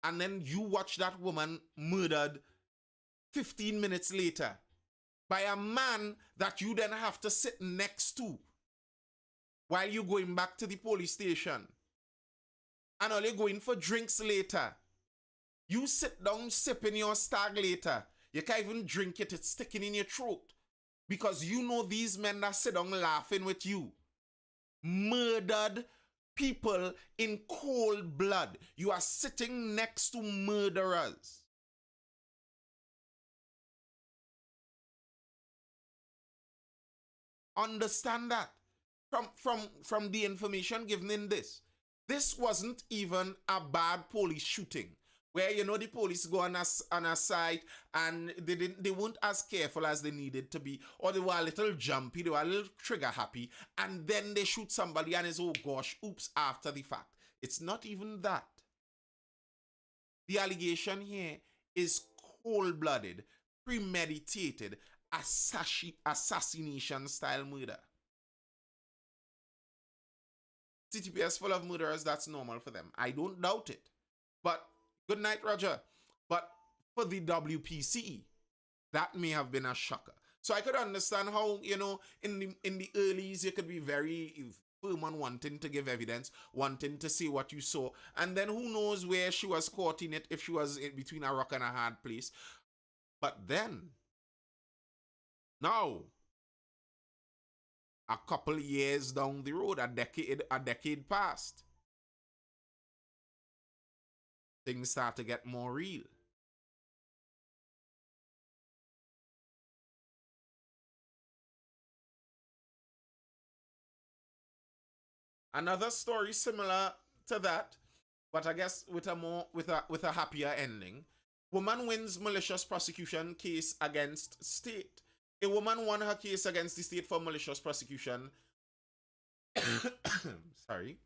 And then you watch that woman murdered 15 minutes later by a man that you then have to sit next to while you're going back to the police station. And all you're going for drinks later. You sit down sipping your stag later. You can't even drink it. It's sticking in your throat. Because you know these men that sit down laughing with you murdered people in cold blood. You are sitting next to murderers. Understand that. From the information given in this wasn't even a bad police shooting where, you know, the police go on a site and they weren't as careful as they needed to be, or they were a little jumpy, they were a little trigger happy, and then they shoot somebody and it's, oh gosh, oops, after the fact. It's not even that. The allegation here is cold-blooded, premeditated, assassination style murder. CTPS full of murderers, that's normal for them. I don't doubt it. But, good night, Roger. But for the WPC, that may have been a shocker. So I could understand how, you know, in the earlys, you could be very firm on wanting to give evidence, wanting to see what you saw. And then who knows where she was caught in it, if she was in between a rock and a hard place. But then, now, a couple years down the road, a decade past, things start to get more real. Another story similar to that, but I guess with a happier ending. Woman wins malicious prosecution case against state. A woman won her case against the state for malicious prosecution. Sorry.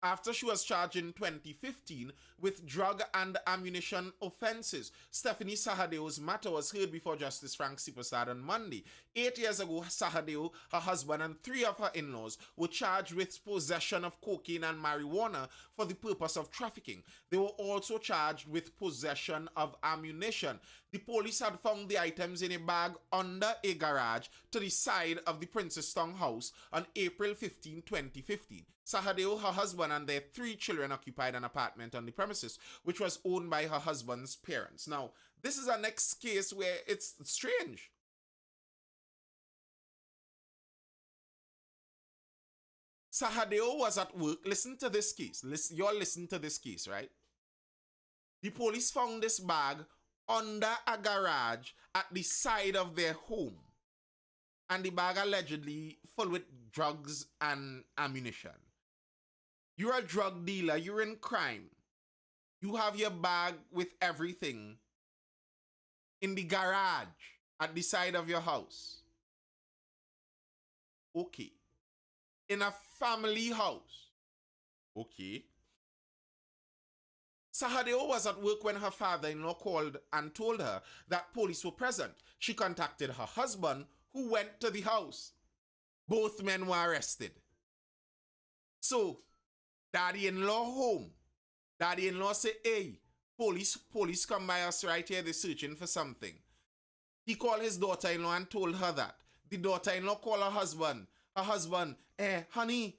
After she was charged in 2015 with drug and ammunition offenses. Stephanie Sahadeo's matter was heard before Justice Frank Sipasad on Monday. 8 years ago, Sahadeo, her husband, and 3 of her in-laws were charged with possession of cocaine and marijuana for the purpose of trafficking. They were also charged with possession of ammunition. The police had found the items in a bag under a garage to the side of the Princestown house on April 15, 2015. Sahadeo, her husband, and their 3 children occupied an apartment on the premises, which was owned by her husband's parents. Now, this is a next case where it's strange. Sahadeo was at work. Listen to this case. You're listening to this case, right? The police found this bag under a garage at the side of their home. And the bag allegedly full with drugs and ammunition. You're a drug dealer. You're in crime. You have your bag with everything in the garage at the side of your house. Okay. In a family house. Okay. Sahadeo was at work when her father-in-law called and told her that police were present. She contacted her husband, who went to the house. Both men were arrested. So, daddy-in-law home. Daddy-in-law say, hey, police come by us right here, they're searching for something. He called his daughter-in-law and told her that. The daughter-in-law called her husband. Her husband, honey,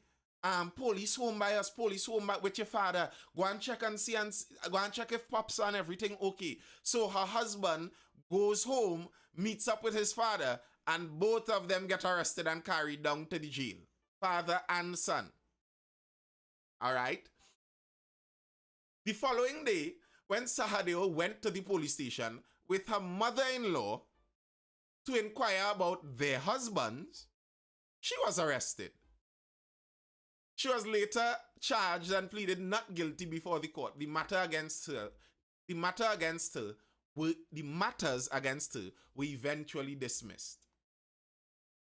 police home by us, police home back with your father. Go and check and see, and go and check if pops and everything okay. So her husband goes home, meets up with his father, and both of them get arrested and carried down to the jail. Father and son. All right? The following day, when Sahadeo went to the police station with her mother-in-law to inquire about their husbands, she was arrested. She was later charged and pleaded not guilty before the court. The matters against her were eventually dismissed.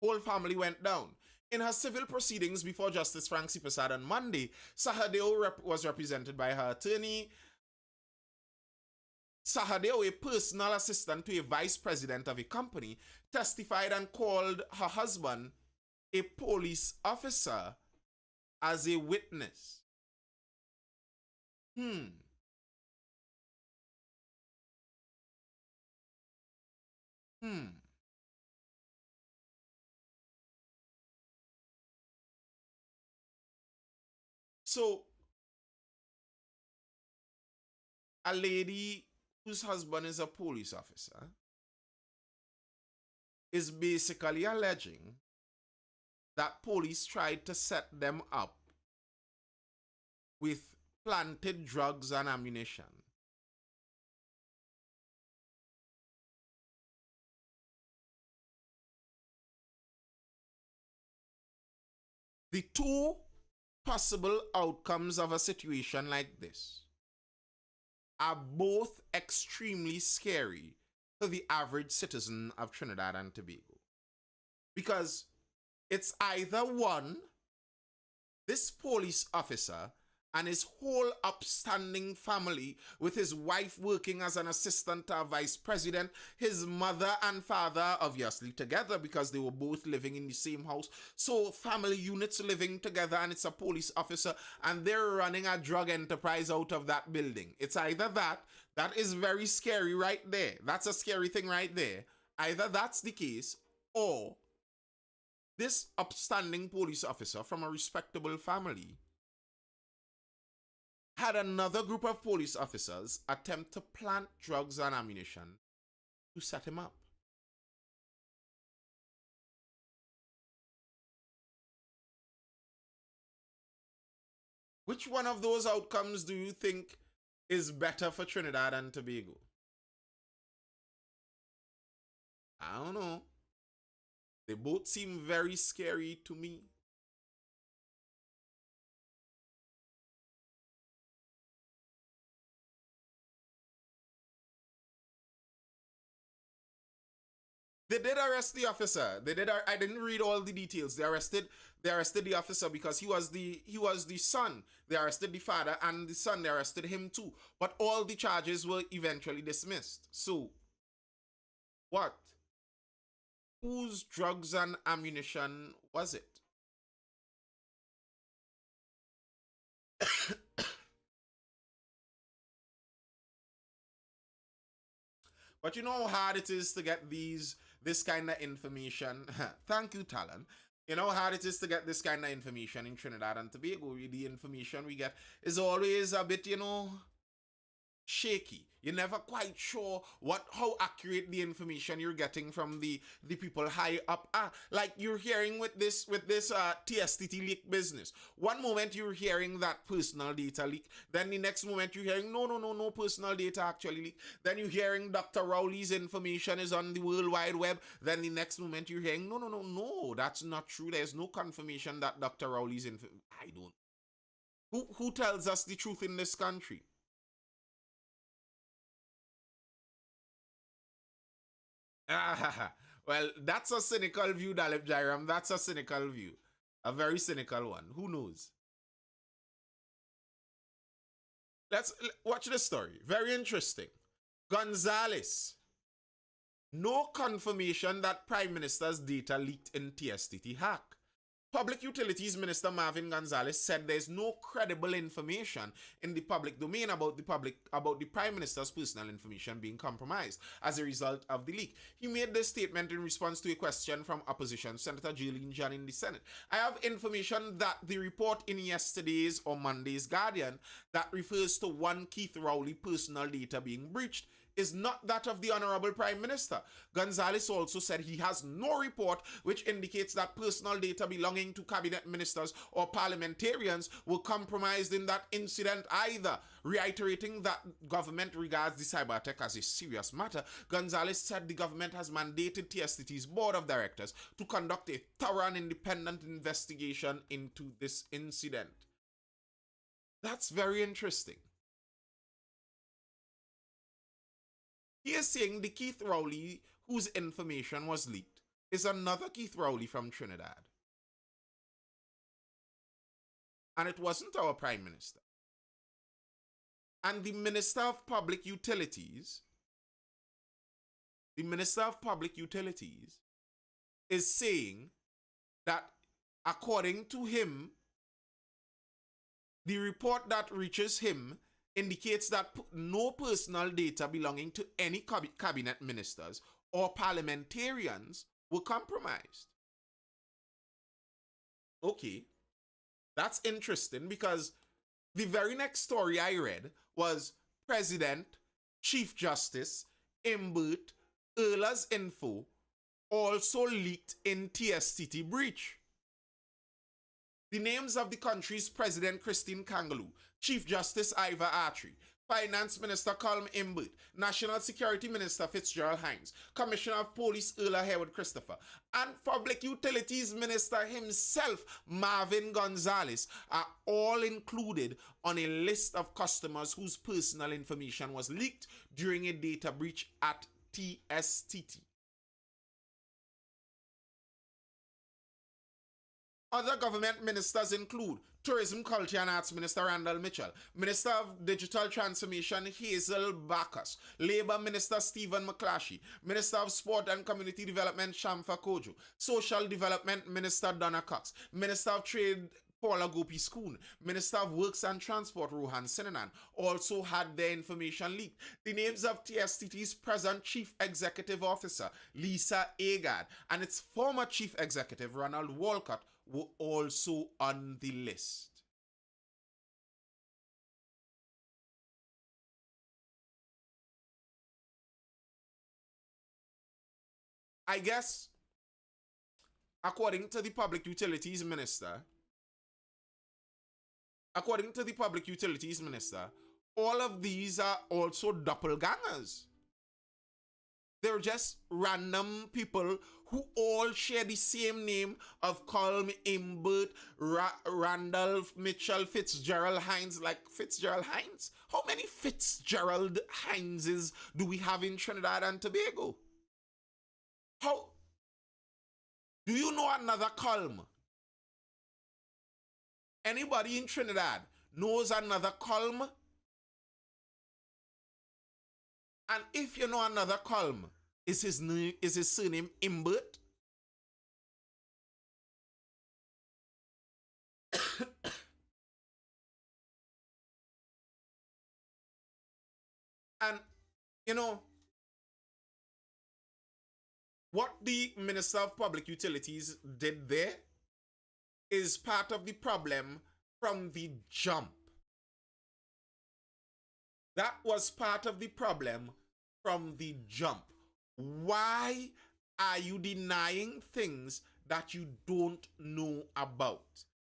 Whole family went down. In her civil proceedings before Justice Frank Sipasad on Monday, Sahadeo was represented by her attorney. Sahadeo, a personal assistant to a vice president of a company, testified and called her husband, a police officer, as a witness. So, a lady whose husband is a police officer is basically alleging that police tried to set them up with planted drugs and ammunition. The 2 possible outcomes of a situation like this are both extremely scary to the average citizen of Trinidad and Tobago. Because it's either one, this police officer and his whole upstanding family, with his wife working as an assistant to a vice president, his mother and father obviously together because they were both living in the same house. So family units living together, and it's a police officer, and they're running a drug enterprise out of that building. It's either that is very scary right there. That's a scary thing right there. Either that's the case, or this upstanding police officer from a respectable family had another group of police officers attempt to plant drugs and ammunition to set him up. Which one of those outcomes do you think is better for Trinidad and Tobago? I don't know. They both seem very scary to me. They did arrest the officer. They did. I didn't read all the details. They arrested. They arrested the officer because he was the son. They arrested the father and the son. They arrested him too. But all the charges were eventually dismissed. So what? Whose drugs and ammunition was it? But you know how hard it is to get this kind of information. Thank you, Talon. You know how hard it is to get this kind of information in Trinidad and Tobago. The information we get is always a bit, shaky. You're never quite sure how accurate the information you're getting from the people high up are. Like you're hearing with this TSTT leak business. One moment you're hearing that personal data leak, then the next moment you're hearing no personal data actually leak. Then you're hearing Dr. Rowley's information is on the World Wide Web. Then the next moment you're hearing no, that's not true. There's no confirmation that Dr. Rowley's I don't. Who tells us the truth in this country? Well, that's a cynical view, Dalip Jairam. That's a cynical view. A very cynical one. Who knows? Let's watch this story. Very interesting. Gonzales. No confirmation that Prime Minister's data leaked in TSTT hack. Public Utilities Minister Marvin Gonzales said there's no credible information in the public domain about the Prime Minister's personal information being compromised as a result of the leak. He made this statement in response to a question from opposition Senator Jaylene John in the Senate. I have information that the report in yesterday's or Monday's Guardian that refers to one Keith Rowley personal data being breached is not that of the Honorable Prime Minister. Gonzales also said he has no report which indicates that personal data belonging to cabinet ministers or parliamentarians were compromised in that incident either. Reiterating that government regards the cyber attack as a serious matter, Gonzales said the government has mandated TSTT's board of directors to conduct a thorough and independent investigation into this incident. That's very interesting. He is saying the Keith Rowley whose information was leaked is another Keith Rowley from Trinidad. And it wasn't our Prime Minister. And the Minister of Public Utilities, is saying that according to him, the report that reaches him indicates that no personal data belonging to any cabinet ministers or parliamentarians were compromised. Okay, that's interesting because the very next story I read was President, Chief Justice, Imbert, Erla's info also leaked in TSTT breach. The names of the country's President Christine Kangaloo, Chief Justice Ivor Archery, Finance Minister Colm Imbert, National Security Minister Fitzgerald Hines, Commissioner of Police Erla Hayward Christopher, and Public Utilities Minister himself, Marvin Gonzales, are all included on a list of customers whose personal information was leaked during a data breach at TSTT. Other government ministers include Tourism, Culture and Arts Minister Randall Mitchell, Minister of Digital Transformation Hazel Bacchus, Labour Minister Stephen McClashy, Minister of Sport and Community Development Shamfa Kojo, Social Development Minister Donna Cox, Minister of Trade Paula Gopi Schoon, Minister of Works and Transport Rohan Sinanan also had their information leaked. The names of TSTT's present Chief Executive Officer Lisa Agard and its former Chief Executive Ronald Walcott were also on the list. I guess, according to the Public Utilities Minister, all of these are also doppelgangers. They're just random people who all share the same name of Colm Imbert, Randolph Mitchell, Fitzgerald Hines. Like Fitzgerald Hines? How many Fitzgerald Hineses do we have in Trinidad and Tobago? How? Do you know another Colm? Anybody in Trinidad knows another Colm? And if you know another Colm, is his surname Imbert? And you know what the Minister of Public Utilities did there is part of the problem from the jump. That was part of the problem from the jump. Why are you denying things that you don't know about?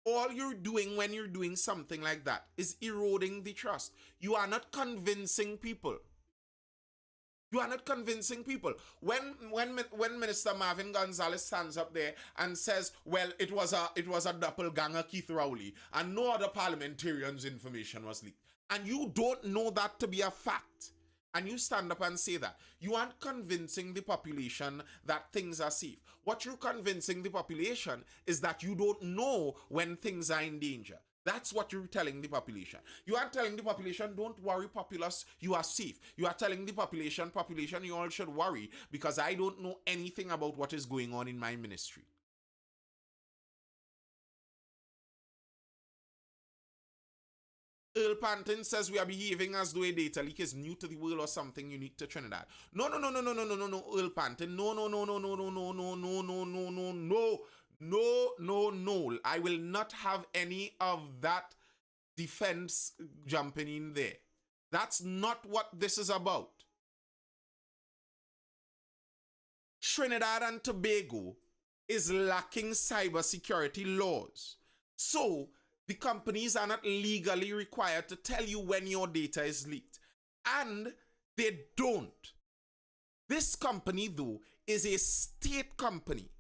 All you're doing when you're doing something like that is eroding the trust. You are not convincing people. You are not convincing people. When Minister Marvin Gonzalez stands up there and says, well, it was a doppelganger, Keith Rowley, and no other parliamentarian's information was leaked, and you don't know that to be a fact, and you stand up and say that, you aren't convincing the population that things are safe. What you're convincing the population is that you don't know when things are in danger. That's what you're telling the population. You are telling the population, don't worry, populace, you are safe. You are telling the population, you all should worry because I don't know anything about what is going on in my ministry. Earl Panton says we are behaving as though a data leak is new to the world or something unique to Trinidad. No, Earl Panton. No. I will not have any of that defense jumping in there. That's not what this is about. Trinidad and Tobago is lacking cybersecurity laws. So the companies are not legally required to tell you when your data is leaked. And they don't. This company, though, is a state company.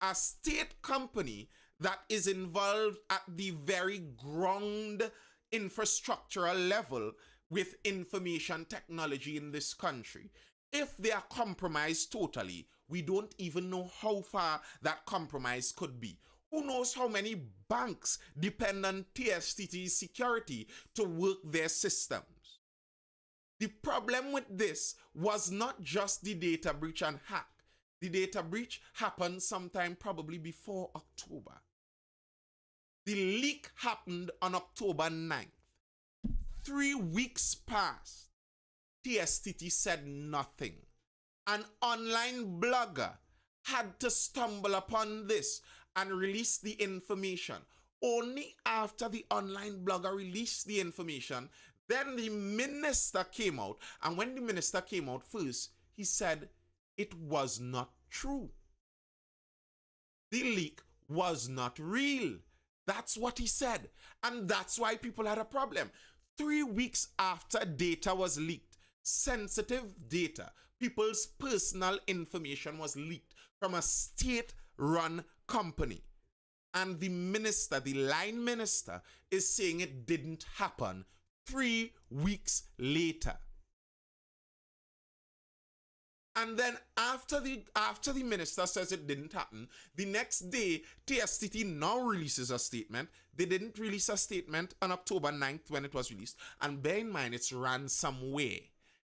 A state company that is involved at the very ground infrastructural level with information technology in this country. If they are compromised totally, we don't even know how far that compromise could be. Who knows how many banks depend on TSTT's security to work their systems? The problem with this was not just the data breach and hack. The data breach happened sometime probably before October. The leak happened on October 9th. 3 weeks passed. TSTT said nothing. An online blogger had to stumble upon this and release the information. Only after the online blogger released the information, then the minister came out. And when the minister came out first, he said it was not true. The leak was not real. That's what he said. And that's why people had a problem. 3 weeks after data was leaked, sensitive data, people's personal information was leaked from a state-run company. And the minister, the line minister, is saying it didn't happen 3 weeks later. And then after the minister says it didn't happen, the next day, TSTT now releases a statement. They didn't release a statement on October 9th when it was released. And bear in mind, it's ransomware.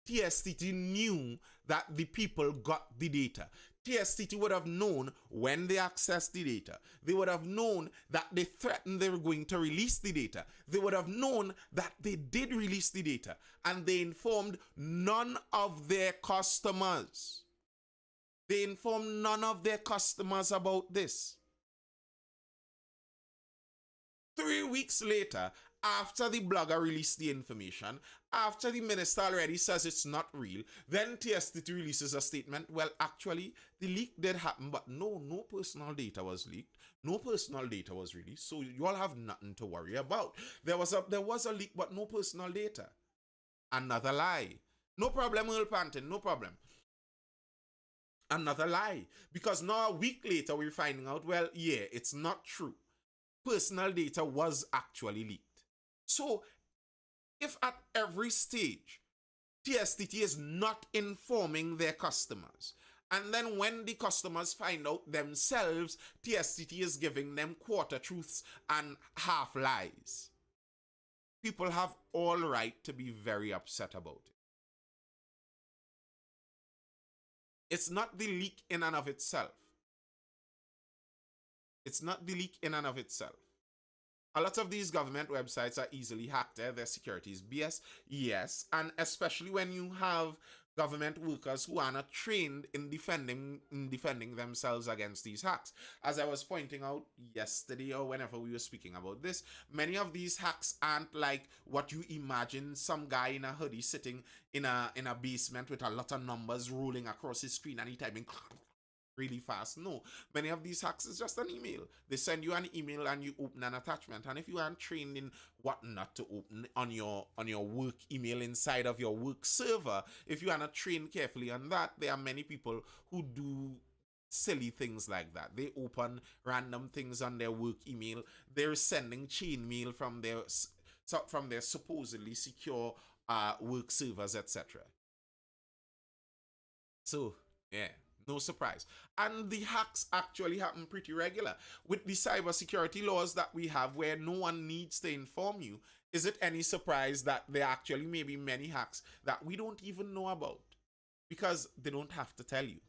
TSTT knew that the people got the data. TSTT would have known when they accessed the data. They would have known that they threatened they were going to release the data. They would have known that they did release the data. And they informed none of their customers. They informed none of their customers about this. 3 weeks later, after the blogger released the information, after the minister already says it's not real, then TSTT releases a statement. Well, actually, the leak did happen, but no personal data was leaked. No personal data was released, so you all have nothing to worry about. There was a leak, but no personal data. Another lie. No problem, Earl Panton, no problem. Another lie. Because now a week later, we're finding out, well, yeah, it's not true. Personal data was actually leaked. So, if at every stage, TSTT is not informing their customers, and then when the customers find out themselves, TSTT is giving them quarter truths and half lies, people have all right to be very upset about it. It's not the leak in and of itself. It's not the leak in and of itself. A lot of these government websites are easily hacked. Their security is BS, yes, and especially when you have government workers who are not trained in defending themselves against these hacks. As I was pointing out yesterday or whenever we were speaking about this, many of these hacks aren't like what you imagine, some guy in a hoodie sitting in a basement with a lot of numbers rolling across his screen and he typing really fast. No, many of these hacks is just an email. They send you an email and you open an attachment, and if you aren't trained in what not to open on your work email inside of your work server, if you are not trained carefully on that, there are many people who do silly things like that. They open random things on their work email. They're sending chain mail from their supposedly secure work servers, etc. So yeah, no surprise. And the hacks actually happen pretty regular. With the cybersecurity laws that we have where no one needs to inform you, is it any surprise that there actually may be many hacks that we don't even know about? Because they don't have to tell you.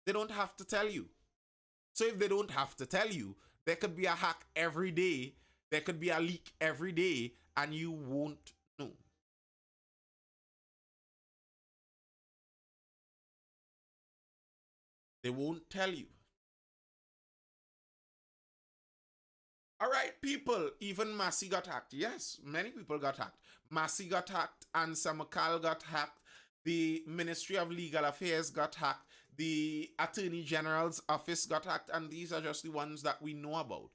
They don't have to tell you. So if they don't have to tell you, there could be a hack every day, there could be a leak every day, and you won't know. They won't tell you. All right, people, even Massey got hacked. Yes, many people got hacked. Massey got hacked, Ansa McCall got hacked, the Ministry of Legal Affairs got hacked, the Attorney General's office got hacked, and these are just the ones that we know about.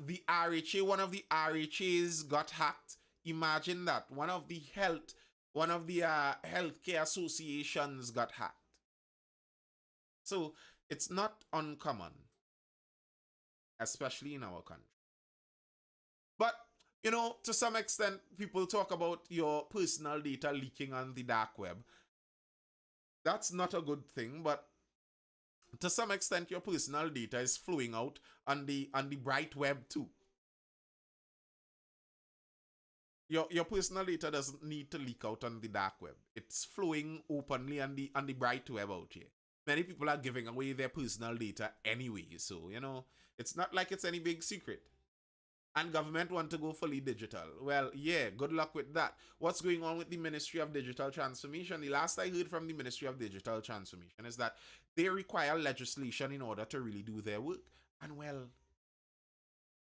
The RHA, one of the RHAs got hacked. Imagine that. One of the healthcare associations got hacked. So it's not uncommon, especially in our country. But, to some extent, people talk about your personal data leaking on the dark web. That's not a good thing, but to some extent, your personal data is flowing out on the bright web too. Your personal data doesn't need to leak out on the dark web. It's flowing openly on the bright web out here. Many people are giving away their personal data anyway, so it's not like it's any big secret. And government want to go fully digital. Well, yeah, good luck with that. What's going on with the Ministry of Digital Transformation? The last I heard from the Ministry of Digital Transformation is that they require legislation in order to really do their work. And well,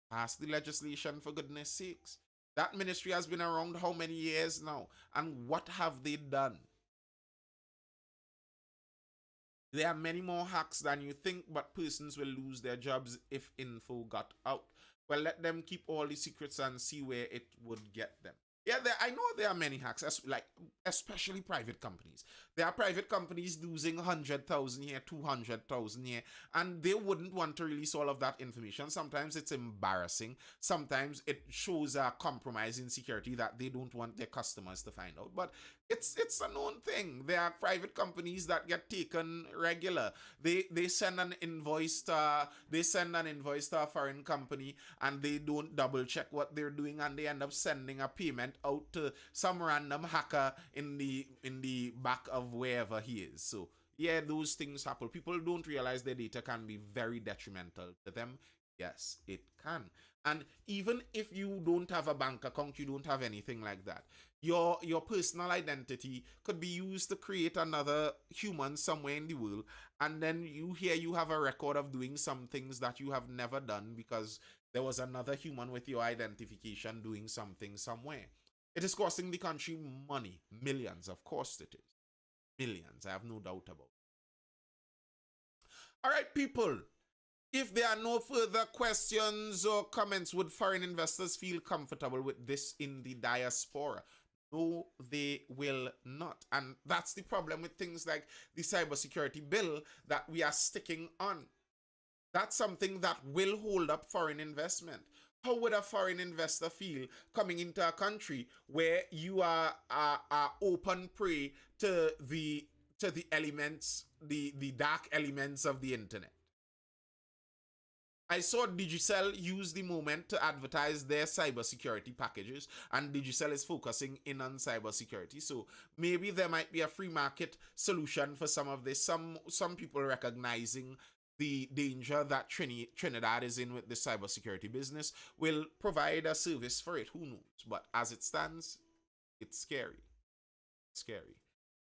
pass the legislation for goodness sakes. That ministry has been around how many years now? And what have they done? There are many more hacks than you think, but persons will lose their jobs if info got out. Well, let them keep all the secrets and see where it would get them. Yeah, I know there are many hacks, especially private companies. There are private companies losing 100,000 here, 200,000 here, and they wouldn't want to release all of that information. Sometimes it's embarrassing. Sometimes it shows a compromise in security that they don't want their customers to find out. But it's a known thing. There are private companies that get taken regular. They send an invoice to a foreign company, and they don't double check what they're doing, and they end up sending a payment out to some random hacker in the back of wherever he is. So yeah, those things happen. People don't realize their data can be very detrimental to them. Yes, it can. And even if you don't have a bank account, you don't have anything like that, your personal identity could be used to create another human somewhere in the world, and then you have a record of doing some things that you have never done because there was another human with your identification doing something somewhere. It is costing the country money, millions, of course it is. Millions, I have no doubt about it. All right, people. If there are no further questions or comments, would foreign investors feel comfortable with this in the diaspora? No, they will not. And that's the problem with things like the cybersecurity bill that we are sticking on. That's something that will hold up foreign investment. How would a foreign investor feel coming into a country where you are open prey to the elements, the dark elements of the internet? I saw Digicel use the moment to advertise their cybersecurity packages, and Digicel is focusing in on cybersecurity. So maybe there might be a free market solution for some of this. Some people recognizing the danger that Trinidad is in with the cybersecurity business will provide a service for it. Who knows? But as it stands, it's scary. Scary.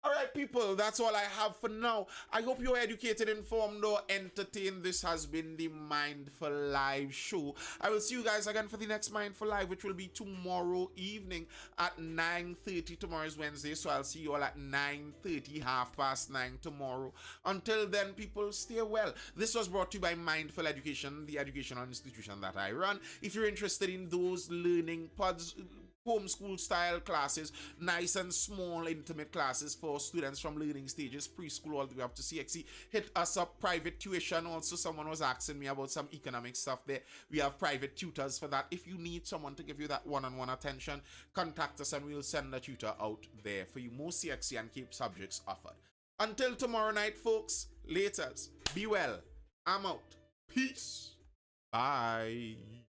All right, people, that's all I have for now. I hope you're educated, informed, or entertained. This has been the Mindful Live show. I will see you guys again for the next Mindful Live, which will be tomorrow evening at 9:30. Tomorrow is Wednesday, so I'll see you all at 9:30, 9:30 tomorrow. Until then, people, stay well. This was brought to you by Mindful Education, the educational institution that I run. If you're interested in those learning pods, homeschool style classes, nice and small intimate classes for students from learning stages, preschool all the way up to CXC, hit us up. Private tuition also, someone was asking me about some economic stuff there. We have private tutors for that. If you need someone to give you that one-on-one attention, contact us and we'll send a tutor out there for you. Most CXC and Cape subjects offered. Until tomorrow night, folks, laters, be well. I'm out. Peace. Bye.